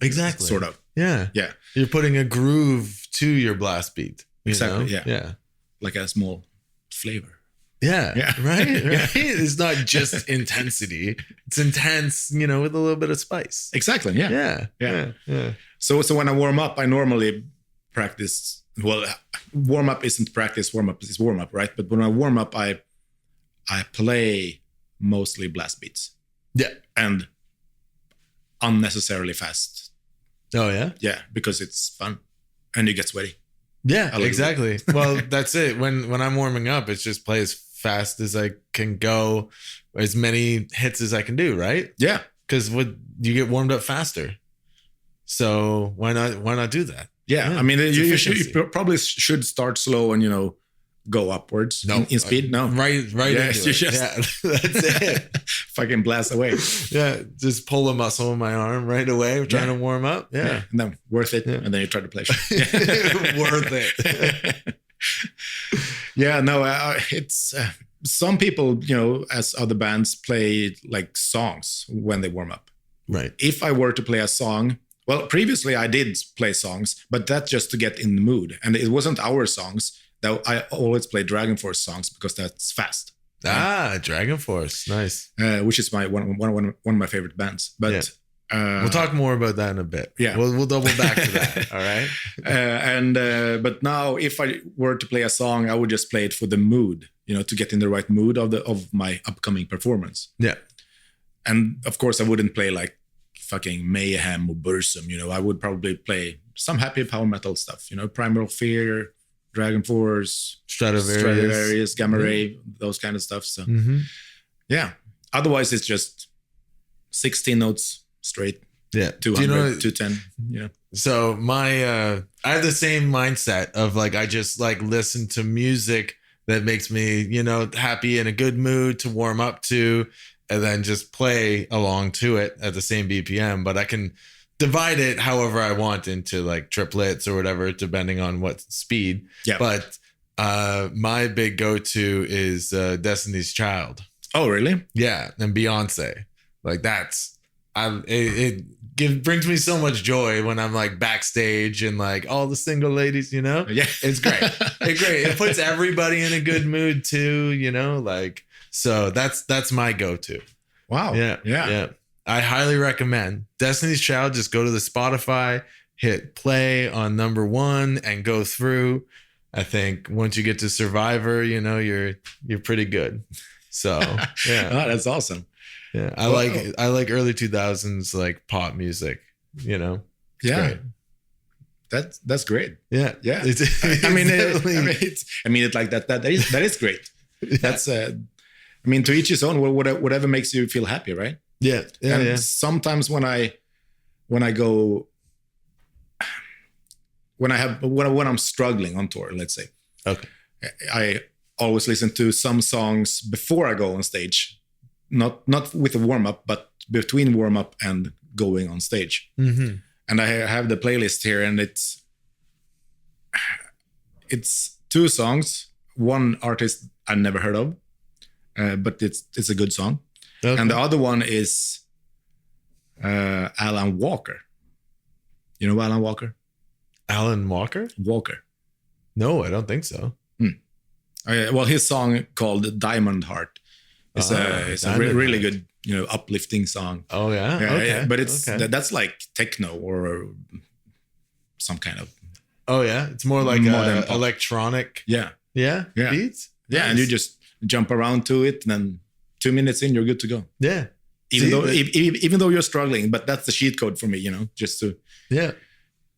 Exactly. Sort of. Yeah. Yeah. You're putting a groove to your blast beat. Exactly. Yeah. Yeah. Like a small flavor. Yeah. Right. It's not just intensity. It's intense, with a little bit of spice. Exactly. Yeah. Yeah. So when I warm up, I normally practice. Well, warm up isn't practice. Warm up is warm up, right? But when I warm up, I I play mostly blast beats. Yeah. And unnecessarily fast. Oh, yeah? Yeah, because it's fun and you get sweaty. Yeah, exactly. Well, that's it. When I'm warming up, it's just play as fast as I can go, as many hits as I can do, right? Yeah. Because you get warmed up faster. So why not do that? Yeah. I mean, you probably should start slow and, go upwards in speed. No. Right. Yeah, Into it. Yeah, that's it. Fucking blast away. Yeah. Just pull a muscle in my arm right away. Trying to warm up. Yeah. And then worth it. Yeah. And then you try to play. Worth it. Yeah. No, it's some people, as other bands play like songs when they warm up. Right. If I were to play a song, well, previously I did play songs, but that's just to get in the mood. And it wasn't our songs. That I always play Dragon Force songs because that's fast. Dragon Force, nice. Which is one of my favorite bands. But we'll talk more about that in a bit. Yeah, we'll double back to that. All right. But now, if I were to play a song, I would just play it for the mood. To get in the right mood of my upcoming performance. Yeah. And of course, I wouldn't play like fucking Mayhem or Bursum. I would probably play some happy power metal stuff. Primal Fear, Dragon Force, Stratovarius, Gamma Ray, those kind of stuff. So, yeah. Otherwise, it's just 16 notes straight. Yeah. 200, 210. Yeah. So I have the same mindset of like, I just like listen to music that makes me, happy, in a good mood to warm up to, and then just play along to it at the same BPM. But I can divide it however I want into like triplets or whatever, depending on what speed. Yeah. But my big go-to is Destiny's Child. Oh, really? Yeah. And Beyonce. Like it brings me so much joy when I'm like backstage and like all the single ladies, Yeah. It's great. It's great. It puts everybody in a good mood too, like, so that's my go-to. Wow. Yeah. I highly recommend Destiny's Child. Just go to the Spotify, hit play on number 1 and go through. I think once you get to Survivor, you're pretty good. So yeah. Oh, that's awesome. Yeah. I like early 2000s like pop music, Yeah. Great. That's great. Yeah. Yeah. It's like that. That is great. Yeah. That's to each his own. Whatever makes you feel happy, right? Yeah. And sometimes when I'm struggling on tour, let's say, okay, I always listen to some songs before I go on stage, not with a warm up, but between warm up and going on stage. Mm-hmm. And I have the playlist here, and it's 2 songs, one artist I never heard of, but it's a good song. Okay. And the other one is Alan Walker. You know Alan Walker? Alan Walker? Walker. No, I don't think so. Well, his song called Diamond Heart is a really good, uplifting song. Oh, yeah? Okay. But that's like techno or some kind of... Oh, yeah? It's more like electronic... Yeah. Yeah? Beats? Yeah, nice. And you just jump around to it, and then 2 minutes in, you're good to go. Yeah. Even though you're struggling, but that's the cheat code for me, just to... Yeah.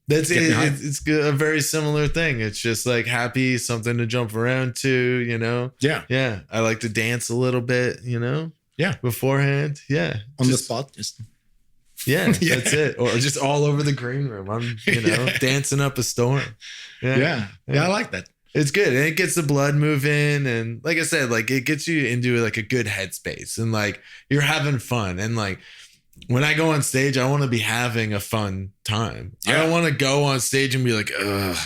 That's it. It's a very similar thing. It's just like happy, something to jump around to, Yeah. Yeah. I like to dance a little bit, Yeah. Beforehand. Yeah. On the spot. Just... Yeah, that's it. Or just all over the green room. I'm, dancing up a storm. Yeah. I like that. It's good. And it gets the blood moving. And like I said, like it gets you into like a good headspace and like you're having fun. And like when I go on stage, I want to be having a fun time. Yeah. I don't want to go on stage and be like, ugh,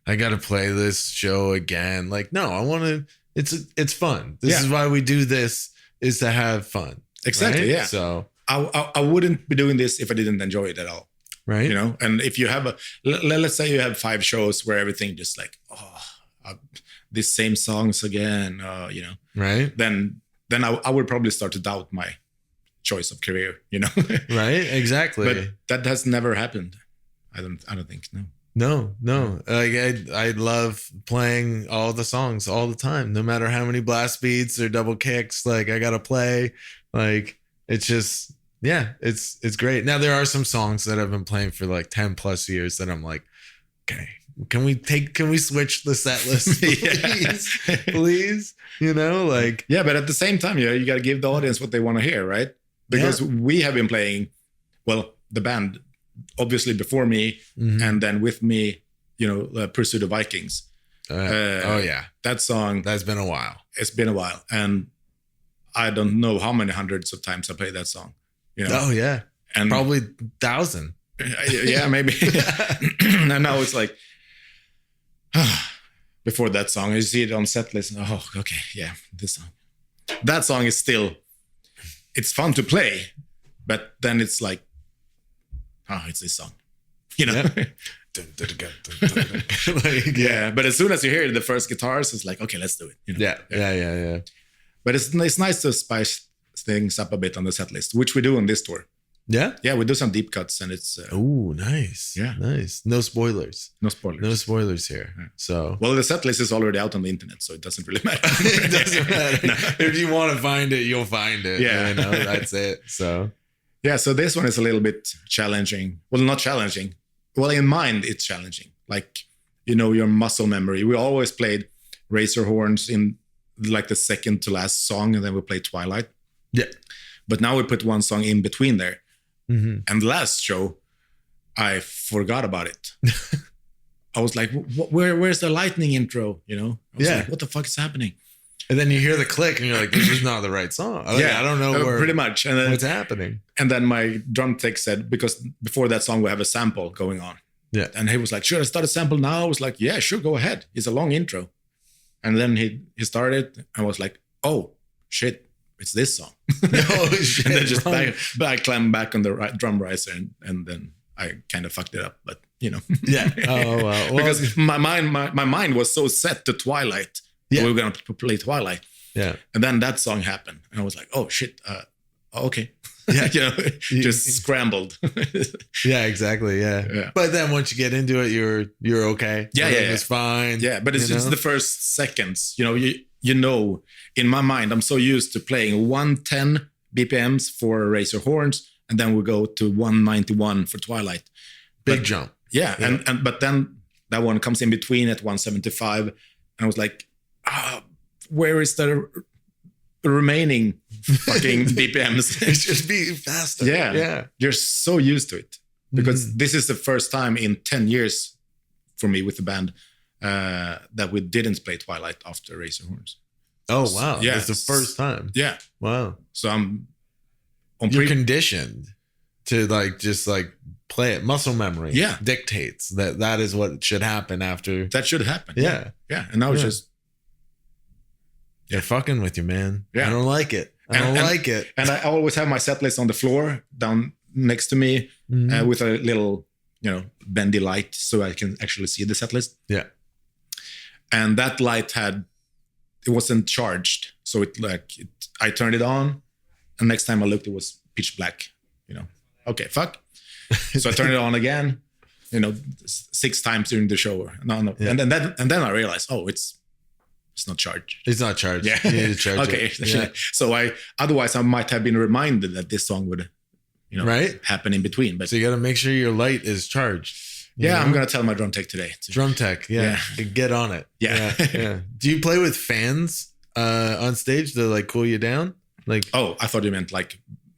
I got to play this show again. Like, no, I want to, it's fun. This is why we do this, is to have fun. Exactly. Right? Yeah. So I wouldn't be doing this if I didn't enjoy it at all. Right. And if you have let's say you have 5 shows where everything just like, these same songs again, right. Then I would probably start to doubt my choice of career, Right. Exactly. But that has never happened. I don't think. No. No. Like I love playing all the songs all the time, no matter how many blast beats or double kicks. Like I gotta play. Like it's just it's great. Now there are some songs that I've been playing for like 10 plus years that I'm like, okay, can we switch the set list, please? Please? You know, like yeah, but at the same time, you got to give the audience what they want to hear, right? Because we have been playing, well, the band obviously before me, and then with me, Pursue the Vikings. That song, that's been a while. It's been a while, and I don't know how many hundreds of times I played that song. Oh yeah, and probably 1,000. Yeah, maybe. And now it's like before that song, I see it on set list. Oh, okay, yeah, this song. That song is still, it's fun to play, but then it's like, oh, it's this song, Like, yeah, but as soon as you hear the first guitars, it's like, okay, let's do it. Yeah. But it's nice to spice things up a bit on the set list, which we do on this tour. Yeah, we do some deep cuts, and it's oh, nice. Yeah, nice. No spoilers here. Yeah. So the set list is already out on the internet, so it doesn't really matter. It doesn't matter. No. If you want to find it, you'll find it. Yeah, that's it. So so this one is a little bit challenging. Well, not challenging. Well, in mind, it's challenging. Like, your muscle memory. We always played Razor Horns in like the second to last song, and then we played Twilight. Yeah, but now we put one song in between there. And last show, I forgot about it. I was like, where's the lightning intro? I was like, what the fuck is happening? And then you hear the click and you're like, this is not the right song. I don't know pretty much. And then, what's happening. And then my drum tech said, because before that song, we have a sample going on. Yeah. And he was like, should I start a sample now? I was like, yeah, sure, go ahead. It's a long intro. And then he started, and I was like, oh, shit. It's this song. Oh, shit, and then just back climb back on the drum riser, and then I kind of fucked it up. But yeah. Oh well. Because my mind was so set to Twilight. Yeah, we were gonna play Twilight. Yeah, and then that song happened, and I was like, oh shit. Okay. Yeah, just scrambled. Yeah, exactly. Yeah. But then once you get into it, you're okay. Yeah, it's fine. Yeah, but it's the first seconds. In my mind, I'm so used to playing 110 BPMs for Razor Horns, and then we go to 191 for Twilight. Big jump. Yeah, and but then that one comes in between at 175, and I was like, where is the remaining fucking BPMs? It should be faster. Yeah. You're so used to it because this is the first time in 10 years for me with the band that we didn't play Twilight after Razor Horns. Oh wow! Yeah, it's the first time. Yeah. Wow. So you're conditioned to just play it. Muscle memory. Dictates that is what should happen after. That should happen. Yeah. And now it's just. They're fucking with you, man. Yeah. I don't like it. I don't like it. And I always have my set list on the floor down next to me with a little, bendy light so I can actually see the set list. Yeah. And that light it wasn't charged. So I turned it on, and next time I looked, it was pitch black, Okay, fuck. So I turned it on again, 6 times during the show. No. Yeah. And then I realized, oh, it's not charged. It's not charged. Yeah. You need to charge okay. it. Yeah. So otherwise I might have been reminded that this song would, happen in between. But so you got to make sure your light is charged. I'm going to tell my drum tech today. Drum tech. Yeah. Get on it. Yeah. Do you play with fans on stage to cool you down? Oh, I thought you meant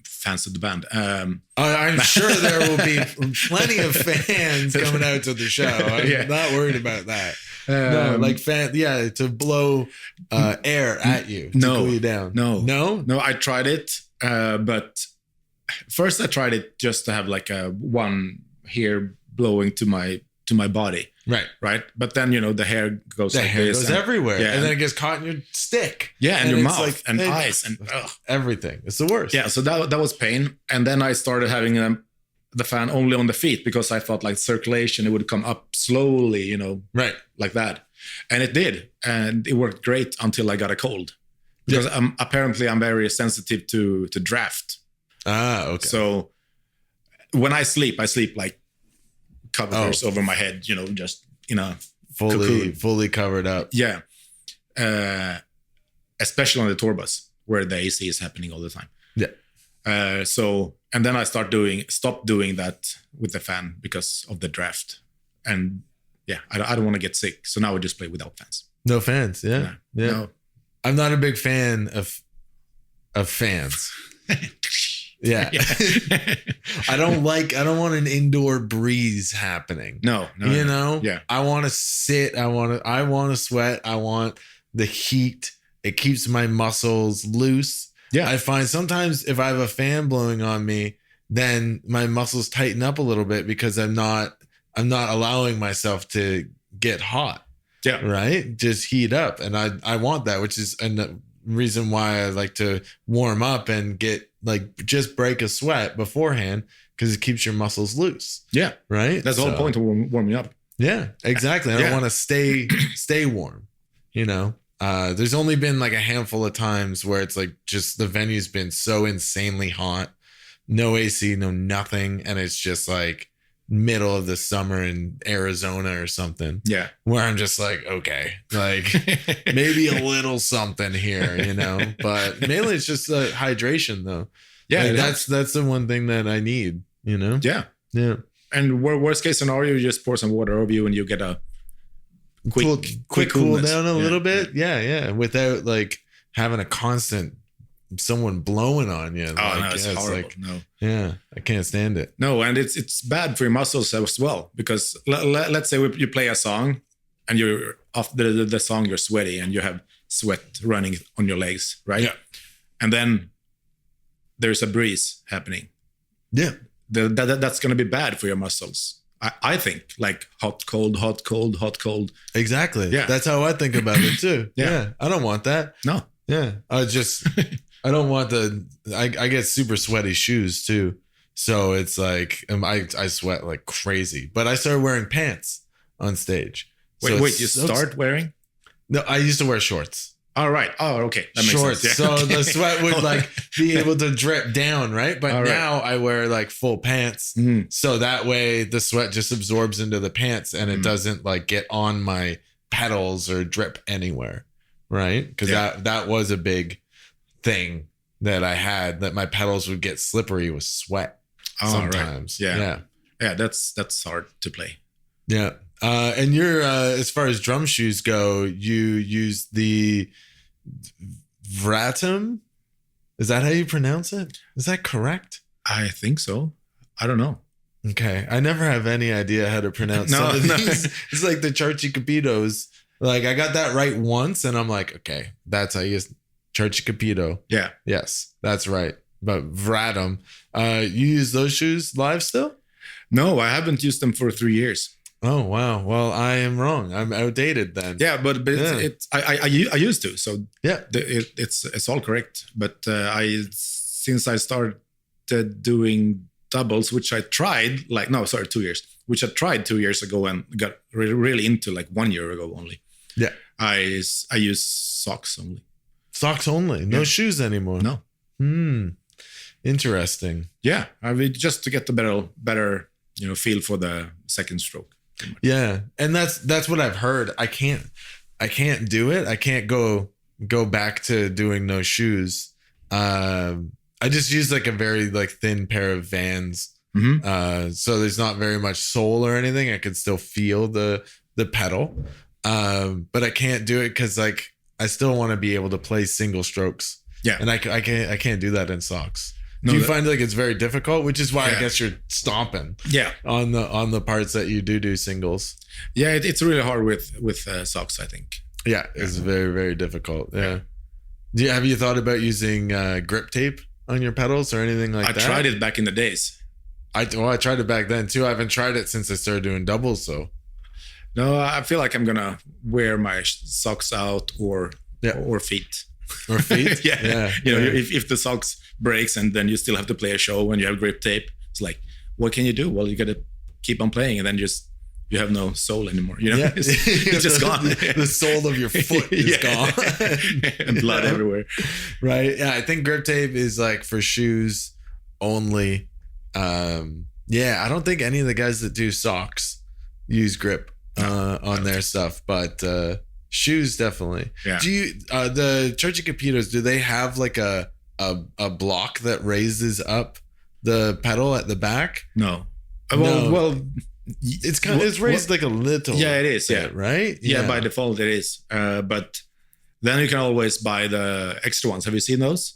fans of the band. I'm sure there will be plenty of fans coming out to the show. I'm not worried about that. To blow air at you to cool you down. No. I tried it, but first I tried it just to have a one here blowing to my body. Right. But then the hair goes. The hair goes everywhere, and then it gets caught in your stick. Yeah, and your mouth and eyes and everything. It's the worst. Yeah, so that was pain, and then I started having the fan only on the feet because I thought circulation, it would come up slowly, right, like that, and it did, and it worked great until I got a cold because apparently I'm very sensitive to draft. Okay. So when I sleep covers over my head, just in a fully covered up. Yeah. Especially on the tour bus where the AC is happening all the time. Yeah. And then I stopped doing that with the fan because of the draft. And yeah, I don't want to get sick. So now I just play without fans. No fans. Yeah. No. I'm not a big fan of fans. Yeah. I don't want an indoor breeze happening. No. Yeah. I want to sit. I want to sweat. I want the heat. It keeps my muscles loose. Yeah. I find sometimes if I have a fan blowing on me, then my muscles tighten up a little bit because I'm not allowing myself to get hot. Yeah. Right. Just heat up. And I want that, which is a reason why I like to warm up and get just break a sweat beforehand, because it keeps your muscles loose. Yeah. Right. That's the whole point of warming up. Yeah, exactly. I don't want to stay warm, There's only been like a handful of times where it's like just the venue's been so insanely hot, no AC, no nothing. And it's just like middle of the summer in Arizona or something. Yeah. Where I'm just like, okay, like maybe a little something here, but mainly it's just hydration though. Yeah. That's the one thing that I need, Yeah. Yeah. And worst case scenario, you just pour some water over you and you get a quick cool down a little bit. Yeah. Without like having a constant someone blowing on you. No, it's horrible. No. Yeah, I can't stand it. No, and it's bad for your muscles as well, because let's say you play a song and you're off the song, you're sweaty and you have sweat running on your legs, right? Yeah. And then there's a breeze happening. Yeah. That's going to be bad for your muscles. I think like hot, cold, hot, cold, hot, cold. Exactly. Yeah. That's how I think about it too. Yeah. I don't want that. No. Yeah. I don't want I get super sweaty shoes too. So it's like, I sweat like crazy, but I started wearing pants on stage. Wait, you start wearing? No, I used to wear shorts. All right. Oh, okay. That makes shorts. sense. Yeah. So the sweat would like be able to drip down, right? But All right. now I wear like full pants. Mm. So that way the sweat just absorbs into the pants and it doesn't like get on my pedals or drip anywhere. Right. Because that was a big thing that I had, that my pedals would get slippery with sweat sometimes. Right. Yeah. That's hard to play. Yeah. And you're as far as drum shoes go, you use the Vratum. Is that how you pronounce it? Is that correct? I think so. I don't know. Okay. I never have any idea how to pronounce some of these. It's like the Charchi Capitos. Like I got that right once and I'm like, okay, that's how you use Charchi Capito. Yeah. Yes, that's right. But Vratum, you use those shoes live still? No, I haven't used them for 3 years. Oh wow! Well, I am wrong. I'm outdated then. Yeah, but I used to. So yeah, it's all correct. But since I started doing doubles, which I tried 2 years, which I tried 2 years ago and got really into like 1 year ago only. Yeah, I use socks only. Socks only, no shoes anymore. No. Interesting. Yeah, I mean, just to get the better feel for the second stroke. Yeah, and that's what I've heard. I can't do it. I can't go back to doing no shoes. I just use like a very like thin pair of Vans. Mm-hmm. So there's not very much sole or anything. I can still feel the pedal. But I can't do it because like I still want to be able to play single strokes. Yeah, and I can't do that in socks. Do you find like it's very difficult, which is why I guess you're stomping on the parts that you do singles? Yeah, it's really hard with socks, I think. Yeah, it's very, very difficult. Yeah. Have you thought about using grip tape on your pedals or anything like that? I tried it back in the days. I tried it back then too. I haven't tried it since I started doing doubles. So no, I feel like I'm gonna wear my socks out or feet. Or feet. Yeah. If the socks breaks and then you still have to play a show and you have grip tape, it's like, what can you do? Well, you got to keep on playing and then you have no soul anymore. It's just gone. The sole of your foot is gone. And blood everywhere. Right. Yeah. I think grip tape is like for shoes only. Yeah, I don't think any of the guys that do socks use grip on their stuff, but shoes definitely. Yeah. Do you the Churchy Capitos, do they have like a block that raises up the pedal at the back? No. No. Well, It's raised like a little. Yeah, it is. bit, Yeah. right. Yeah, by default it is. But then you can always buy the extra ones. Have you seen those?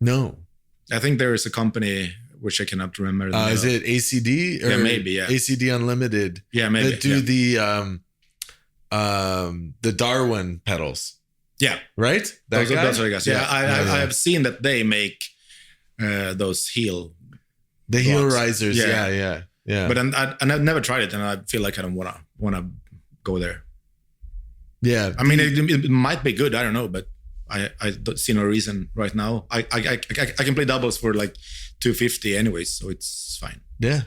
No. I think there is a company which I cannot remember. The name Is of. it ACD or Yeah, maybe, yeah. ACD Unlimited? Yeah, maybe. That do the Darwin pedals, Yeah, right? those are the guys. Yeah, I yeah. have seen that they make those heel. The heel blocks. risers. Yeah. But I've never tried it, and I feel like I don't wanna go there. Yeah. I mean, it might be good. I don't know, but I don't see no reason right now. I can play doubles for like $250 anyways, so it's fine. Yeah.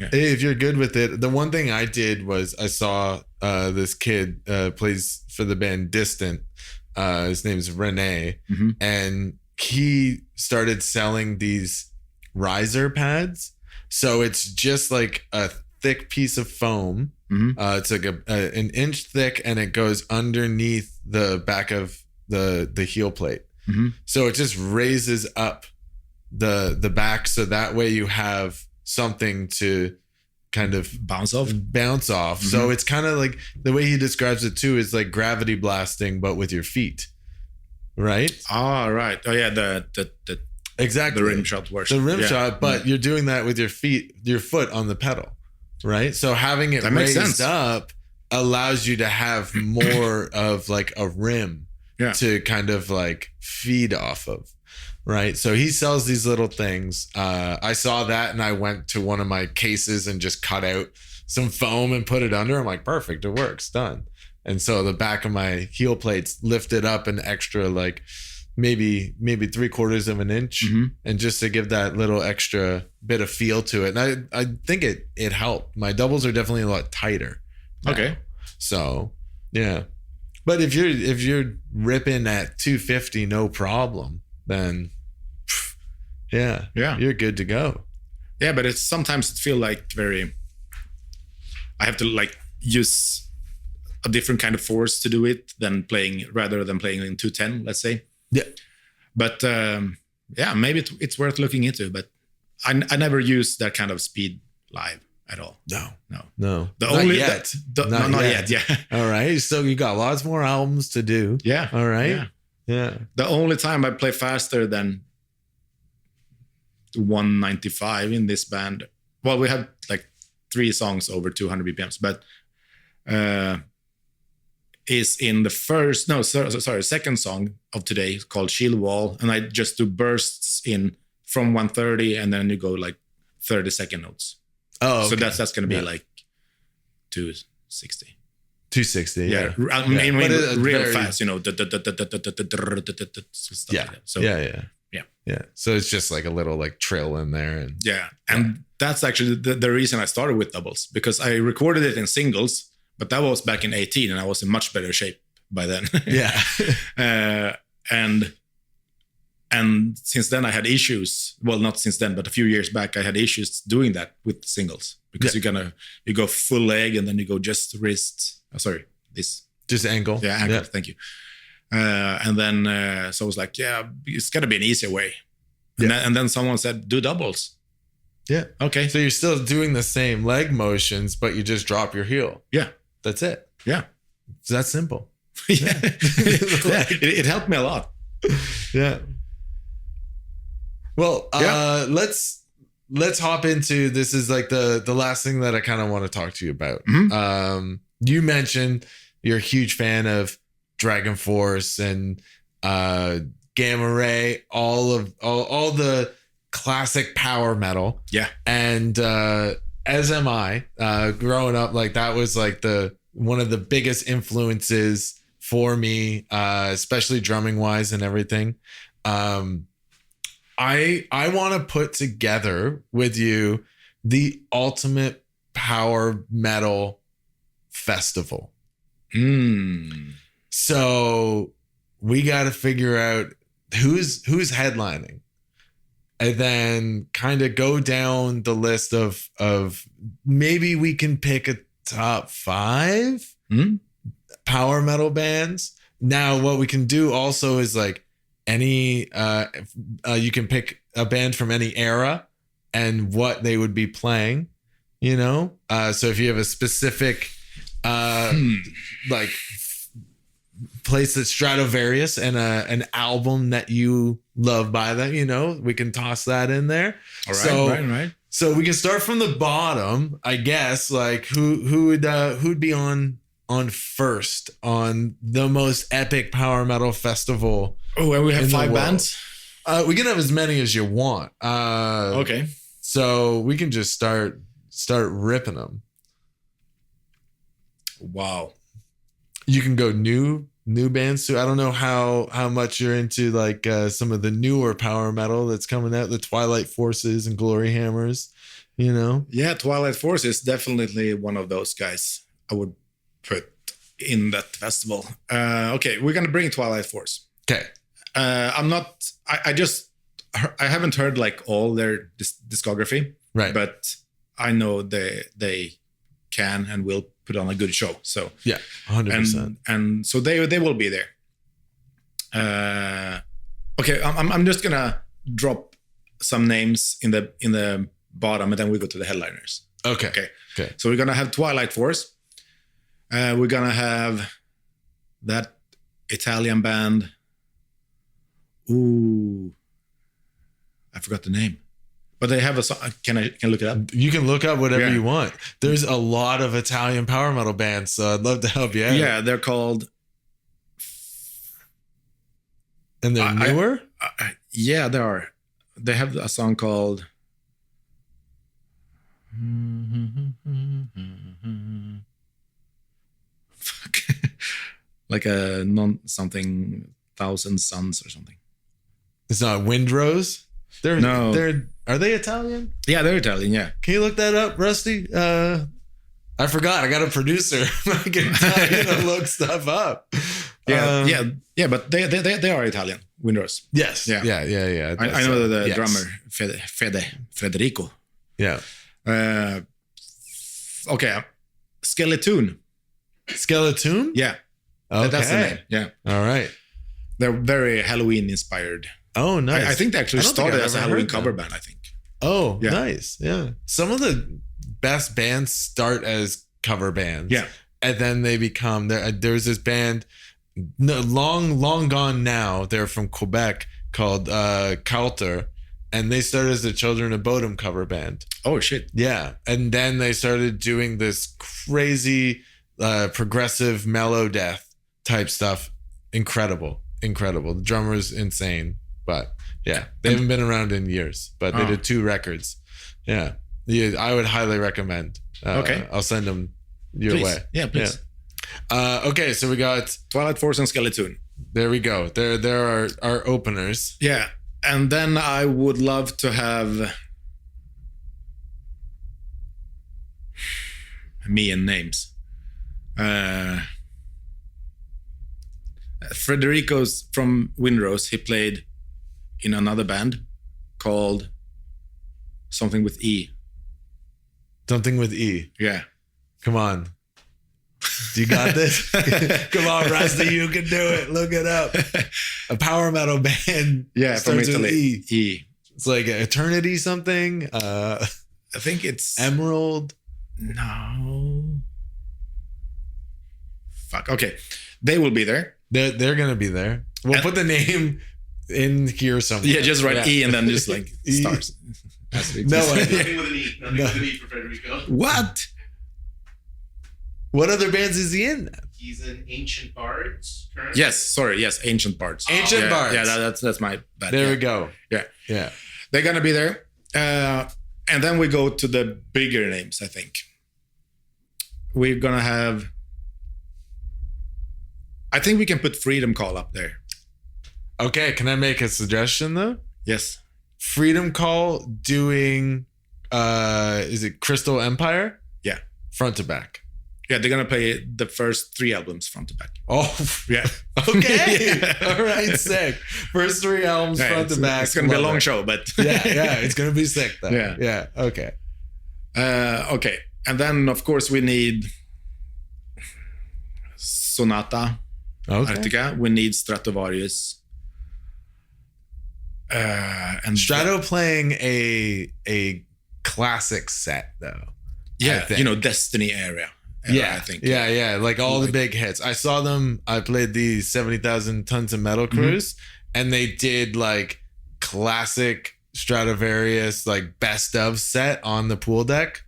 Yeah. If you're good with it. The one thing I did was I saw this kid plays for the band Distant. His name's Renee. Mm-hmm. And he started selling these riser pads. So it's just like a thick piece of foam. Mm-hmm. It's like an inch thick, and it goes underneath the back of the heel plate. Mm-hmm. So it just raises up the back, so that way you have something to kind of Bounce off. Mm-hmm. So it's kind of like the way he describes it too is like gravity blasting, but with your feet, right? Ah, right. Oh yeah, the Exactly. rim shot works. The rim Yeah. shot, but you're doing that with your foot on the pedal, right? So having it That makes raised sense. up allows you to have more of like a rim to kind of like feed off of, right? So he sells these little things. I saw that and I went to one of my cases and just cut out some foam and put it under. I'm like, perfect, it works, done. And so the back of my heel plates lifted up an extra like maybe 3/4 of an inch, and just to give that little extra bit of feel to it. And I think it helped. My doubles are definitely a lot tighter now. Okay. So yeah. But if you're ripping at 250 no problem, then yeah, you're good to go. Yeah, but it's sometimes it feel like I have to like use a different kind of force to do it rather than playing in 210, let's say. Yeah. But maybe it's worth looking into. But I never use that kind of speed live at all. No. The Not only yet. not yet. Yeah. All right. So you got lots more albums to do. Yeah. All right. Yeah. The only time I play faster than 195 in this band, well, we have like 3 songs over 200 BPMs, but is in the second song of today called Shield Wall, and I just do bursts in from 130, and then you go like 30-second notes. Oh, okay. So that's going to be like 260. 260. Yeah, Yeah. I mean But it's real very- fast, stuff Yeah. like that. So Yeah. So it's just like a little like trill in there, and and that's actually the reason I started with doubles, because I recorded it in singles, but that was back in 18, and I was in much better shape by then. yeah. And since then I had issues. Well, not since then, but a few years back I had issues doing that with singles, because you go full leg and then you go just wrist. This Just ankle. yeah, ankle. Thank you. And then so I was like, it's got to be an easier way. And then someone said, do doubles. Yeah. Okay. So you're still doing the same leg motions, but you just drop your heel. Yeah. That's it. Yeah. It's that simple. Yeah. It helped me a lot. Yeah. Well, let's hop into, this is like the last thing that I kind of want to talk to you about. Mm-hmm. You mentioned you're a huge fan of Dragon Force and Gamma Ray, all the classic power metal. Yeah. And as am I. Growing up, like that was like one of the biggest influences for me, especially drumming wise and everything. I want to put together with you the ultimate power metal festival. So we got to figure out who's headlining. and then kind of go down the list of maybe we can pick a top 5 power metal bands. Now, what we can do also is like any you can pick a band from any era and what they would be playing, you know? So if you have a specific like place that's Stradivarius and an album that you love by them, you know, we can toss that in there. All right, right. So we can start from the bottom, I guess. Like who'd be on first on the most epic power metal festival? Oh, and we have 5 bands. We can have as many as you want. Okay. So we can just start ripping them. Wow. You can go new bands too. I don't know how much you're into like some of the newer power metal that's coming out, the Twilight Forces and Glory Hammers, you know? Yeah, Twilight Force is definitely one of those guys I would put in that festival. Okay, we're gonna bring Twilight Force. Okay. I haven't heard like all their discography, right? But I know they can and will put on a good show. So yeah, 100%. And so they will be there. Okay, I'm just gonna drop some names in the bottom, and then we go to the headliners. Okay. So we're gonna have Twilight Force. We're gonna have that Italian band. Ooh, I forgot the name, but they have a song. Can I look it up? You can look up whatever you want. There's a lot of Italian power metal bands, so I'd love to help you out. Yeah, they're called. And they're newer. Yeah, they are. They have a song called. Fuck. Like a something thousand suns or something. It's not Windrose. Are they Italian? Yeah, they're Italian. Yeah. Can you look that up, Rusty? I forgot. I got a producer. I can tell you to look stuff up. Yeah. But they are Italian. Windrose. Yes. Yeah. I know the drummer Federico. Yeah. Okay. Skeleton. Skeleton? Yeah. Okay. That's the name. Yeah. All right. They're very Halloween inspired. Oh, nice. I think they actually started as a Halloween cover band, I think. Oh, yeah. Nice. Yeah. Some of the best bands start as cover bands. Yeah. And then they become, there's this band, long gone now. They're from Quebec called Coulter. And they started as the Children of Bodom cover band. Oh, shit. Yeah. And then they started doing this crazy progressive mellow death type stuff. Incredible. The drummer's insane. But yeah, they haven't been around in years, but they did 2 records. Yeah. I would highly recommend. Okay. I'll send them your way. Yeah, please. Yeah. Okay, so we got Twilight Force and Skeleton. There we go. There are our openers. Yeah. And then I would love to have me and names. Frederico's from Windrose. He played in another band called something with E. Something with E. Yeah. Come on. You got this? Come on, Rusty, you can do it. Look it up. A power metal band. Yeah, from Italy. E. It's like Eternity something. I think it's Emerald. No. Fuck. Okay. They will be there. They're gonna be there. We'll put the name in here somewhere. Yeah, just write E and then just like stars. No idea. Nothing with an E. Nothing with an E for Federico. What? What other bands is he in? He's in Ancient Bards currently. Yes, sorry. Yes, Ancient Bards. Ancient Bards. Yeah, that's my bad. There we go. Yeah. They're gonna be there, and then we go to the bigger names. I think we're gonna have. I think we can put Freedom Call up there. Okay, can I make a suggestion though? Yes. Freedom Call doing is it Crystal Empire? Yeah. Front to back. Yeah, they're gonna play the first 3 albums front to back. Oh, Yeah. okay. All right, sick. First 3 albums front to back. It's gonna be a long show, but yeah, it's gonna be sick though. Yeah. Okay. Okay, and then of course we need Sonata Arctica. We need Stratovarius. And Strato playing a classic set though. Yeah, Destiny era. Yeah, I think. Yeah, like all the big hits. I saw them. I played the 70,000 Tons of Metal cruise, and they did like classic Stradivarius, like best of set on the pool deck.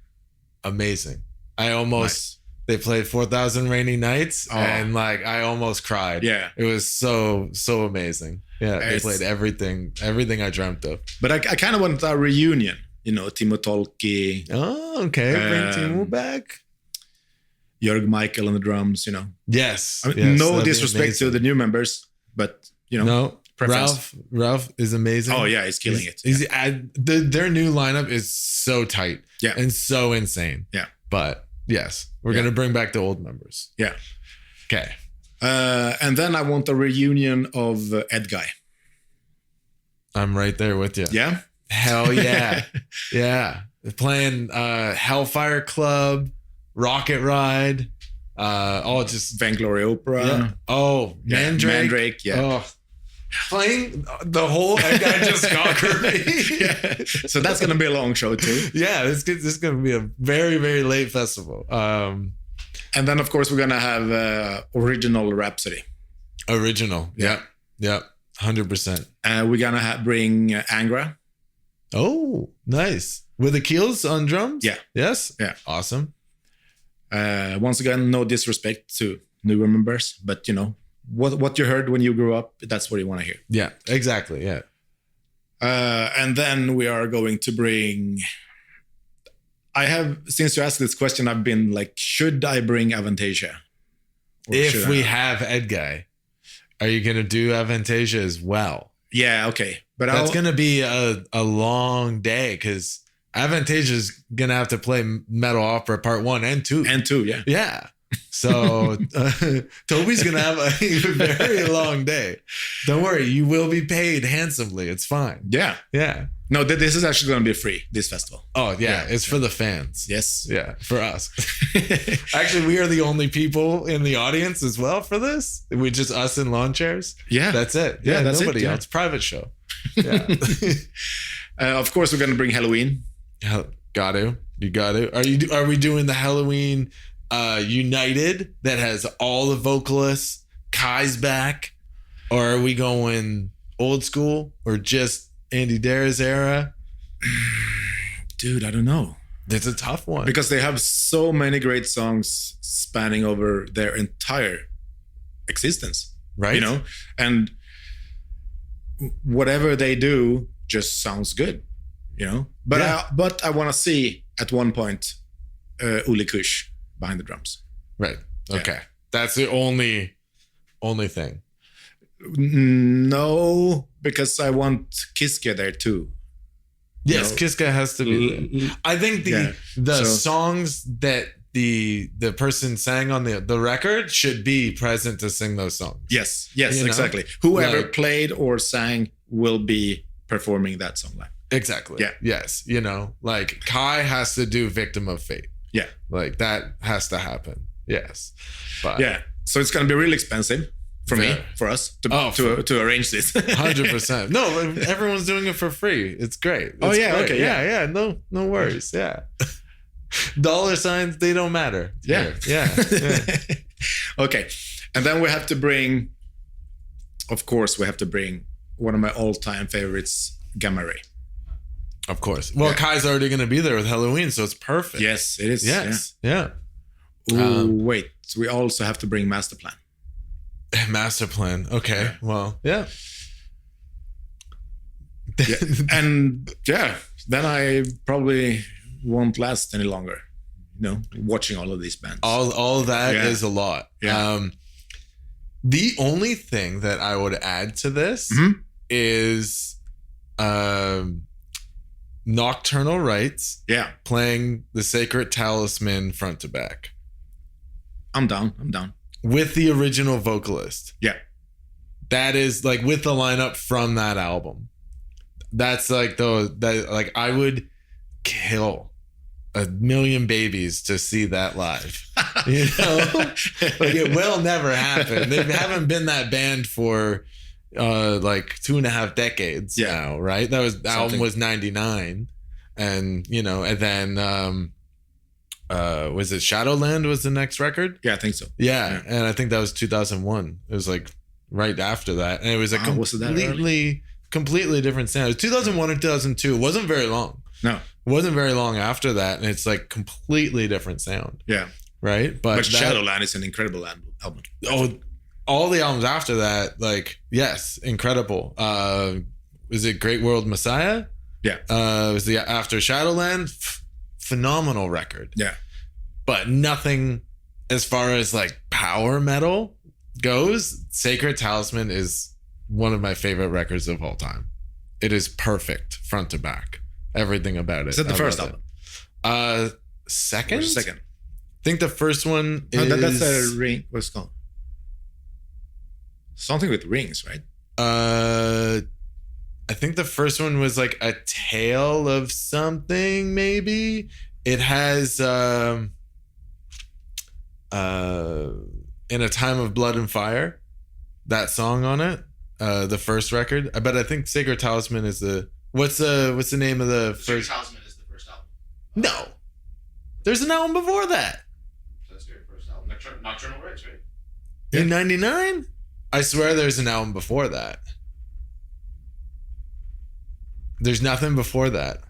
Amazing. They played 4,000 Rainy Nights, and like I almost cried. Yeah, it was so amazing. Yeah, they played everything I dreamt of. But I kind of want a reunion. Timo Tolkki. Oh, okay. Bring Timo back. Jörg Michael on the drums, Yes. No disrespect to the new members, but no. Ralph is amazing. Oh yeah, he's killing it. Their new lineup is so tight, and so insane. Yeah, but yes, we're gonna bring back the old members. Yeah. Okay. And then I want a reunion of Ed Guy. I'm right there with you. Yeah. Hell yeah. Yeah. They're playing Hellfire Club, Rocket Ride, all just Vainglory Opera. Yeah. Oh, Mandrake. Yeah. Oh. Playing the whole Ed Guy just conquered me. Yeah. So that's gonna be a long show too. Yeah, this is gonna be a very, very late festival. And then of course we're gonna have original Rhapsody. Original. Yeah. 100%. We're gonna bring Angra. Oh, nice. With the Keels on drums? Yeah. Yes? Yeah. Awesome. Once again, no disrespect to newer members, but what you heard when you grew up, that's what you want to hear. Yeah, exactly. Yeah. And then we are going to bring... since you asked this question, I've been like, should I bring Avantasia? If we have Ed Guy, are you going to do Avantasia as well? Yeah, okay. But that's going to be a long day because Avantasia is going to have to play Metal Opera Part 1 and 2. And 2, yeah. Yeah. So Toby's going to have a very long day. Don't worry. You will be paid handsomely. It's fine. Yeah. Yeah. No, this is actually going to be free, this festival. Oh, yeah. It's for the fans. Yes. Yeah. For us. Actually, we are the only people in the audience as well for this. We just us in lawn chairs. Yeah. That's it. Yeah, that's nobody it. Yeah. else. Private show. Yeah. Of course, we're going to bring Halloween. Got to. You got to. Are we doing the Halloween United that has all the vocalists? Kai's back, or are we going old school or just Andy Dara's era? Dude, I don't know. It's a tough one because they have so many great songs spanning over their entire existence, right? And whatever they do just sounds good, But I want to see at one point Uli Kush behind the drums. Right. Okay. Yeah. That's the only thing. No, because I want Kiske there too. Yes, Kiske has to be there. I think the songs that the person sang on the record should be present to sing those songs. Yes, exactly. Whoever played or sang will be performing that song live. Exactly. Yeah. Yes. Like Kai has to do Victim of Fate. Yeah. Like that has to happen. Yes. But yeah. So it's going to be really expensive for us to arrange this. 100%. No, everyone's doing it for free. It's great. It's great. Okay. Yeah. No worries. Yeah. Dollar signs, they don't matter. Yeah. Yeah. Okay. And then we have to bring, of course, one of my all-time favorites, Gamma Ray. Of course. Well, Kai's already going to be there with Halloween, so it's perfect. Yes, it is. Yes. Yeah. Wait. We also have to bring Master Plan. Master Plan. Okay. Yeah. Well, yeah. And then I probably won't last any longer. Watching all of these bands. All that is a lot. Yeah. The only thing that I would add to this is Nocturnal Rites. Yeah. Playing the Sacred Talisman front to back. I'm down. I'm down. With the original vocalist. Yeah. That is like with the lineup from that album. That's like like I would kill 1 million babies to see that live. You know? Like it will never happen. They haven't been that band for like 2.5 decades now, right? That album was 99. And you know, and then was it Shadowland was the next record? Yeah, I think so. Yeah. And I think that was 2001. It was like right after that. And it was a completely different sound. It was 2001 or 2002. It wasn't very long. No. It wasn't very long after that. And it's like completely different sound. Yeah. Right? But Shadowland is an incredible album. Oh, all the albums after that, like, yes, incredible. Was it Great World Messiah? Yeah. Was the after Shadowland? Phenomenal record. Yeah. But nothing as far as like power metal goes. Sacred Talisman is one of my favorite records of all time. It is perfect front to back. Everything about it. Is that the first album? Second? Second. I think the first one is... No, that's a ring. What's it called? Something with rings, right? I think the first one was like a tale of something, maybe. It has In a Time of Blood and Fire, that song on it, the first record. But I think Sacred Talisman is the what's the name of the Sacred first? Talisman is the first album. No, there's an album before that. That's your first album. Nocturnal Rites, right? In '99. I swear there's an album before that. There's nothing before that.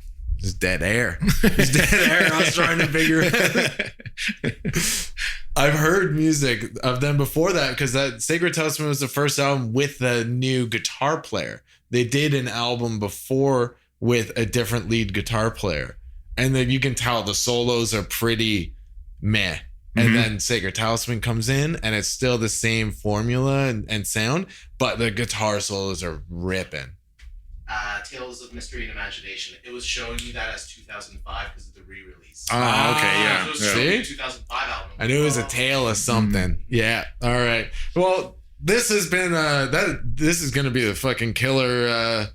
There's dead air. There's dead air. I was trying to figure it out. I've heard music of them before that because that Sacred Talisman was the first album with the new guitar player. They did an album before with a different lead guitar player. And then you can tell the solos are pretty meh. And then Sacred Talisman comes in and it's still the same formula and sound, but the guitar solos are ripping. Tales of Mystery and Imagination. It was showing me that as 2005 because of the re-release. Okay, yeah. It was showing me 2005 album. I knew it was a tale of something. Yeah. All right. Well, this has been this is gonna be the fucking killer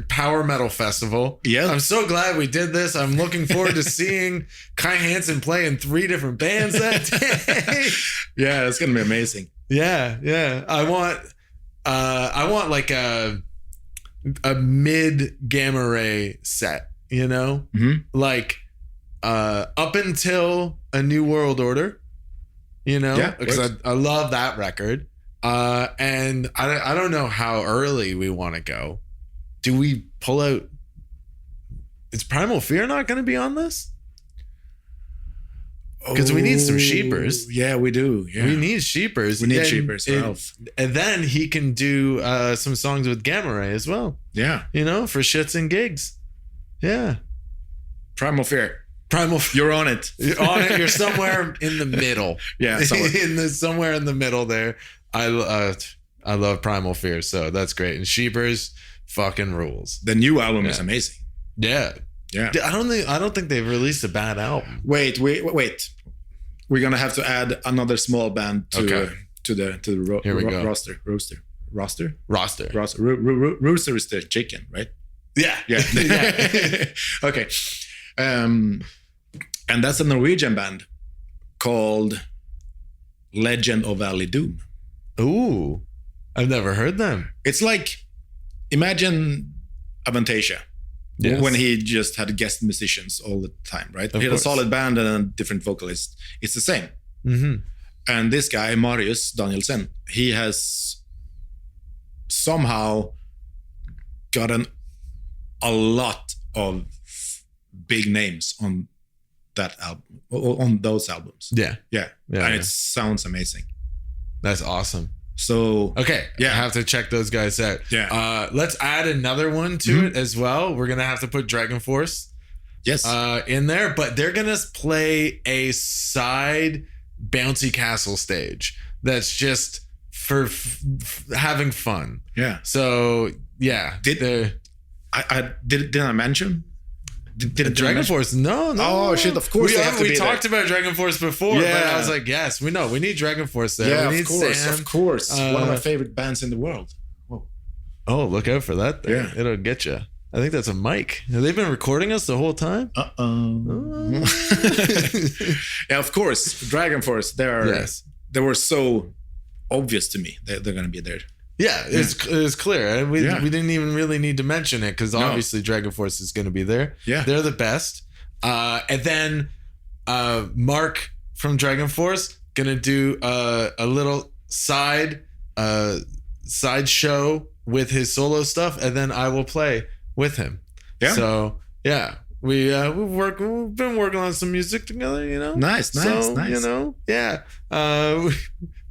power metal festival. Yeah. I'm so glad we did this. I'm looking forward to seeing Kai Hansen play in 3 different bands that day. Yeah, it's gonna be amazing. Yeah. I want like a mid gamma ray set, you know? Like up until A New World Order, you know? Yeah, because I love that record. And I don't know how early we want to go. Do we pull out? Is Primal Fear not going to be on this? Because we need some sheepers. Yeah, we do. Yeah. We need sheepers. We need sheepers for Elf. And then he can do some songs with Gamma Ray as well. Yeah. You know, for shits and gigs. Yeah. Primal Fear. You're on it. You're on it. You're somewhere in the middle. Yeah. Somewhere in the middle there. I love Primal Fear, so that's great. And sheepers fucking rules. The new album is amazing. Yeah. Yeah. I don't think they've released a bad album. Wait. We're gonna have to add another small band to the roster. Rooster is the chicken, right? Yeah. Yeah. Okay. And that's a Norwegian band called Legend of Valley Doom. Ooh, I've never heard them. It's like, imagine Avantasia. Yes. When he just had guest musicians all the time, right? He had a solid band and a different vocalist. It's the same. And this guy, Marius Danielsen, he has somehow gotten a lot of big names on that album, on those albums. Yeah. And it sounds amazing. That's awesome. So okay, I have to check those guys out. Yeah. Let's add another one to it as well. We're gonna have to put Dragon Force, in there, but they're gonna play a side bouncy castle stage that's just for having fun. Yeah. So yeah, did I mention Did Dragon Force? No. Oh shit! Of course we talked about Dragon Force before, but I was like, yes, we know we need Dragon Force there. Yeah, we need Sam. of course. One of my favorite bands in the world. Whoa. Oh, look out for that thing. Yeah. It'll get you. I think that's a mic. Have they been recording us the whole time? Yeah, of course. Dragon Force. They were so obvious to me. They're going to be there. Yeah, it's clear. We didn't even really need to mention it because obviously Dragon Force is going to be there. Yeah. They're the best. And then Mark from Dragon Force going to do a little side show with his solo stuff, and then I will play with him. Yeah. So yeah, we've been working on some music together. You know. Nice. You know. Yeah.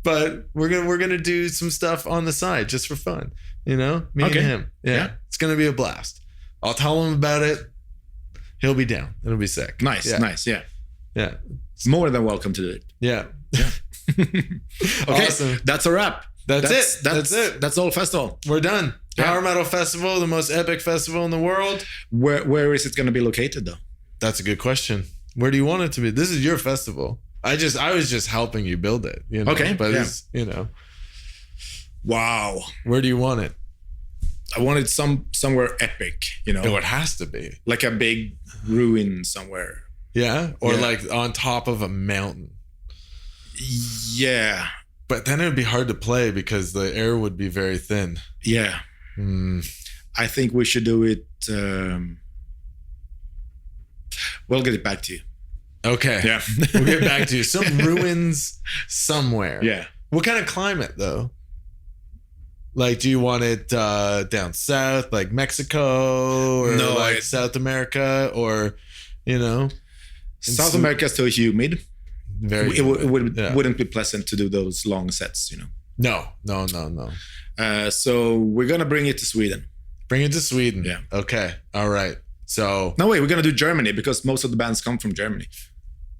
But we're gonna do some stuff on the side just for fun. You know. Me and him. Yeah. It's gonna be a blast. I'll tell him about it. He'll be down. It'll be sick. Nice. Yeah. It's more than welcome to do it. Yeah. Okay. Awesome. That's a wrap. That's it. That's all festival. We're done. Power Metal Festival, the most epic festival in the world. Where is it going to be located, though? That's a good question. Where do you want it to be? This is your festival. I was just helping you build it. You know? Okay. But it's, you know. Wow. Where do you want it? I want it somewhere epic, you know. Oh, it has to be. Like a big ruin somewhere. Yeah? Or like on top of a mountain. Yeah. But then it would be hard to play because the air would be very thin. Yeah. I think we should do it. We'll get it back to you. Okay. Yeah. We'll get back to you. Some ruins somewhere. Yeah. What kind of climate, though? Like, do you want it down south, like Mexico, or like South America, or, you know? South America is still humid. Very it wouldn't be pleasant to do those long sets, you know. No. So we're gonna bring it to Sweden. Bring it to Sweden. Yeah. Okay. All right. So no way, we're gonna do Germany because most of the bands come from Germany.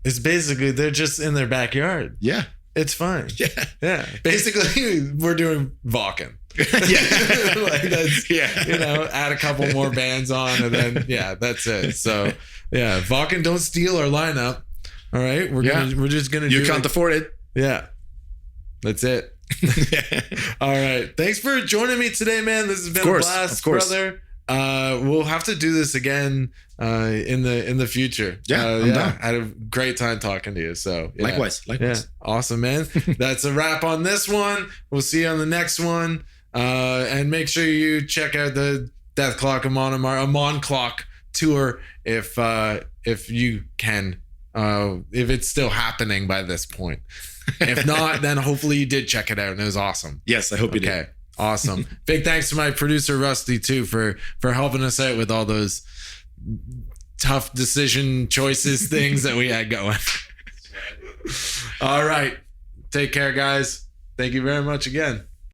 It's basically they're just in their backyard. Yeah. It's fine. Yeah. Basically, we're doing Viking. Yeah. Like that's, you know, add a couple more bands on, and then that's it. So yeah, Viking, don't steal our lineup. All right, we're just gonna. You can't afford it. Yeah, that's it. All right, thanks for joining me today, man. This has been a blast, brother. We'll have to do this again in the future. I'm done. I had a great time talking to you. So likewise. Yeah, awesome, man. That's a wrap on this one. We'll see you on the next one. And make sure you check out the Death Clock Amon Clock tour if you can. If it's still happening by this point. If not, then hopefully you did check it out and it was awesome. Yes, I hope you did. Okay, awesome. Big thanks to my producer Rusty too for helping us out with all those tough decision choices things that we had going. All right. Take care, guys. Thank you very much again.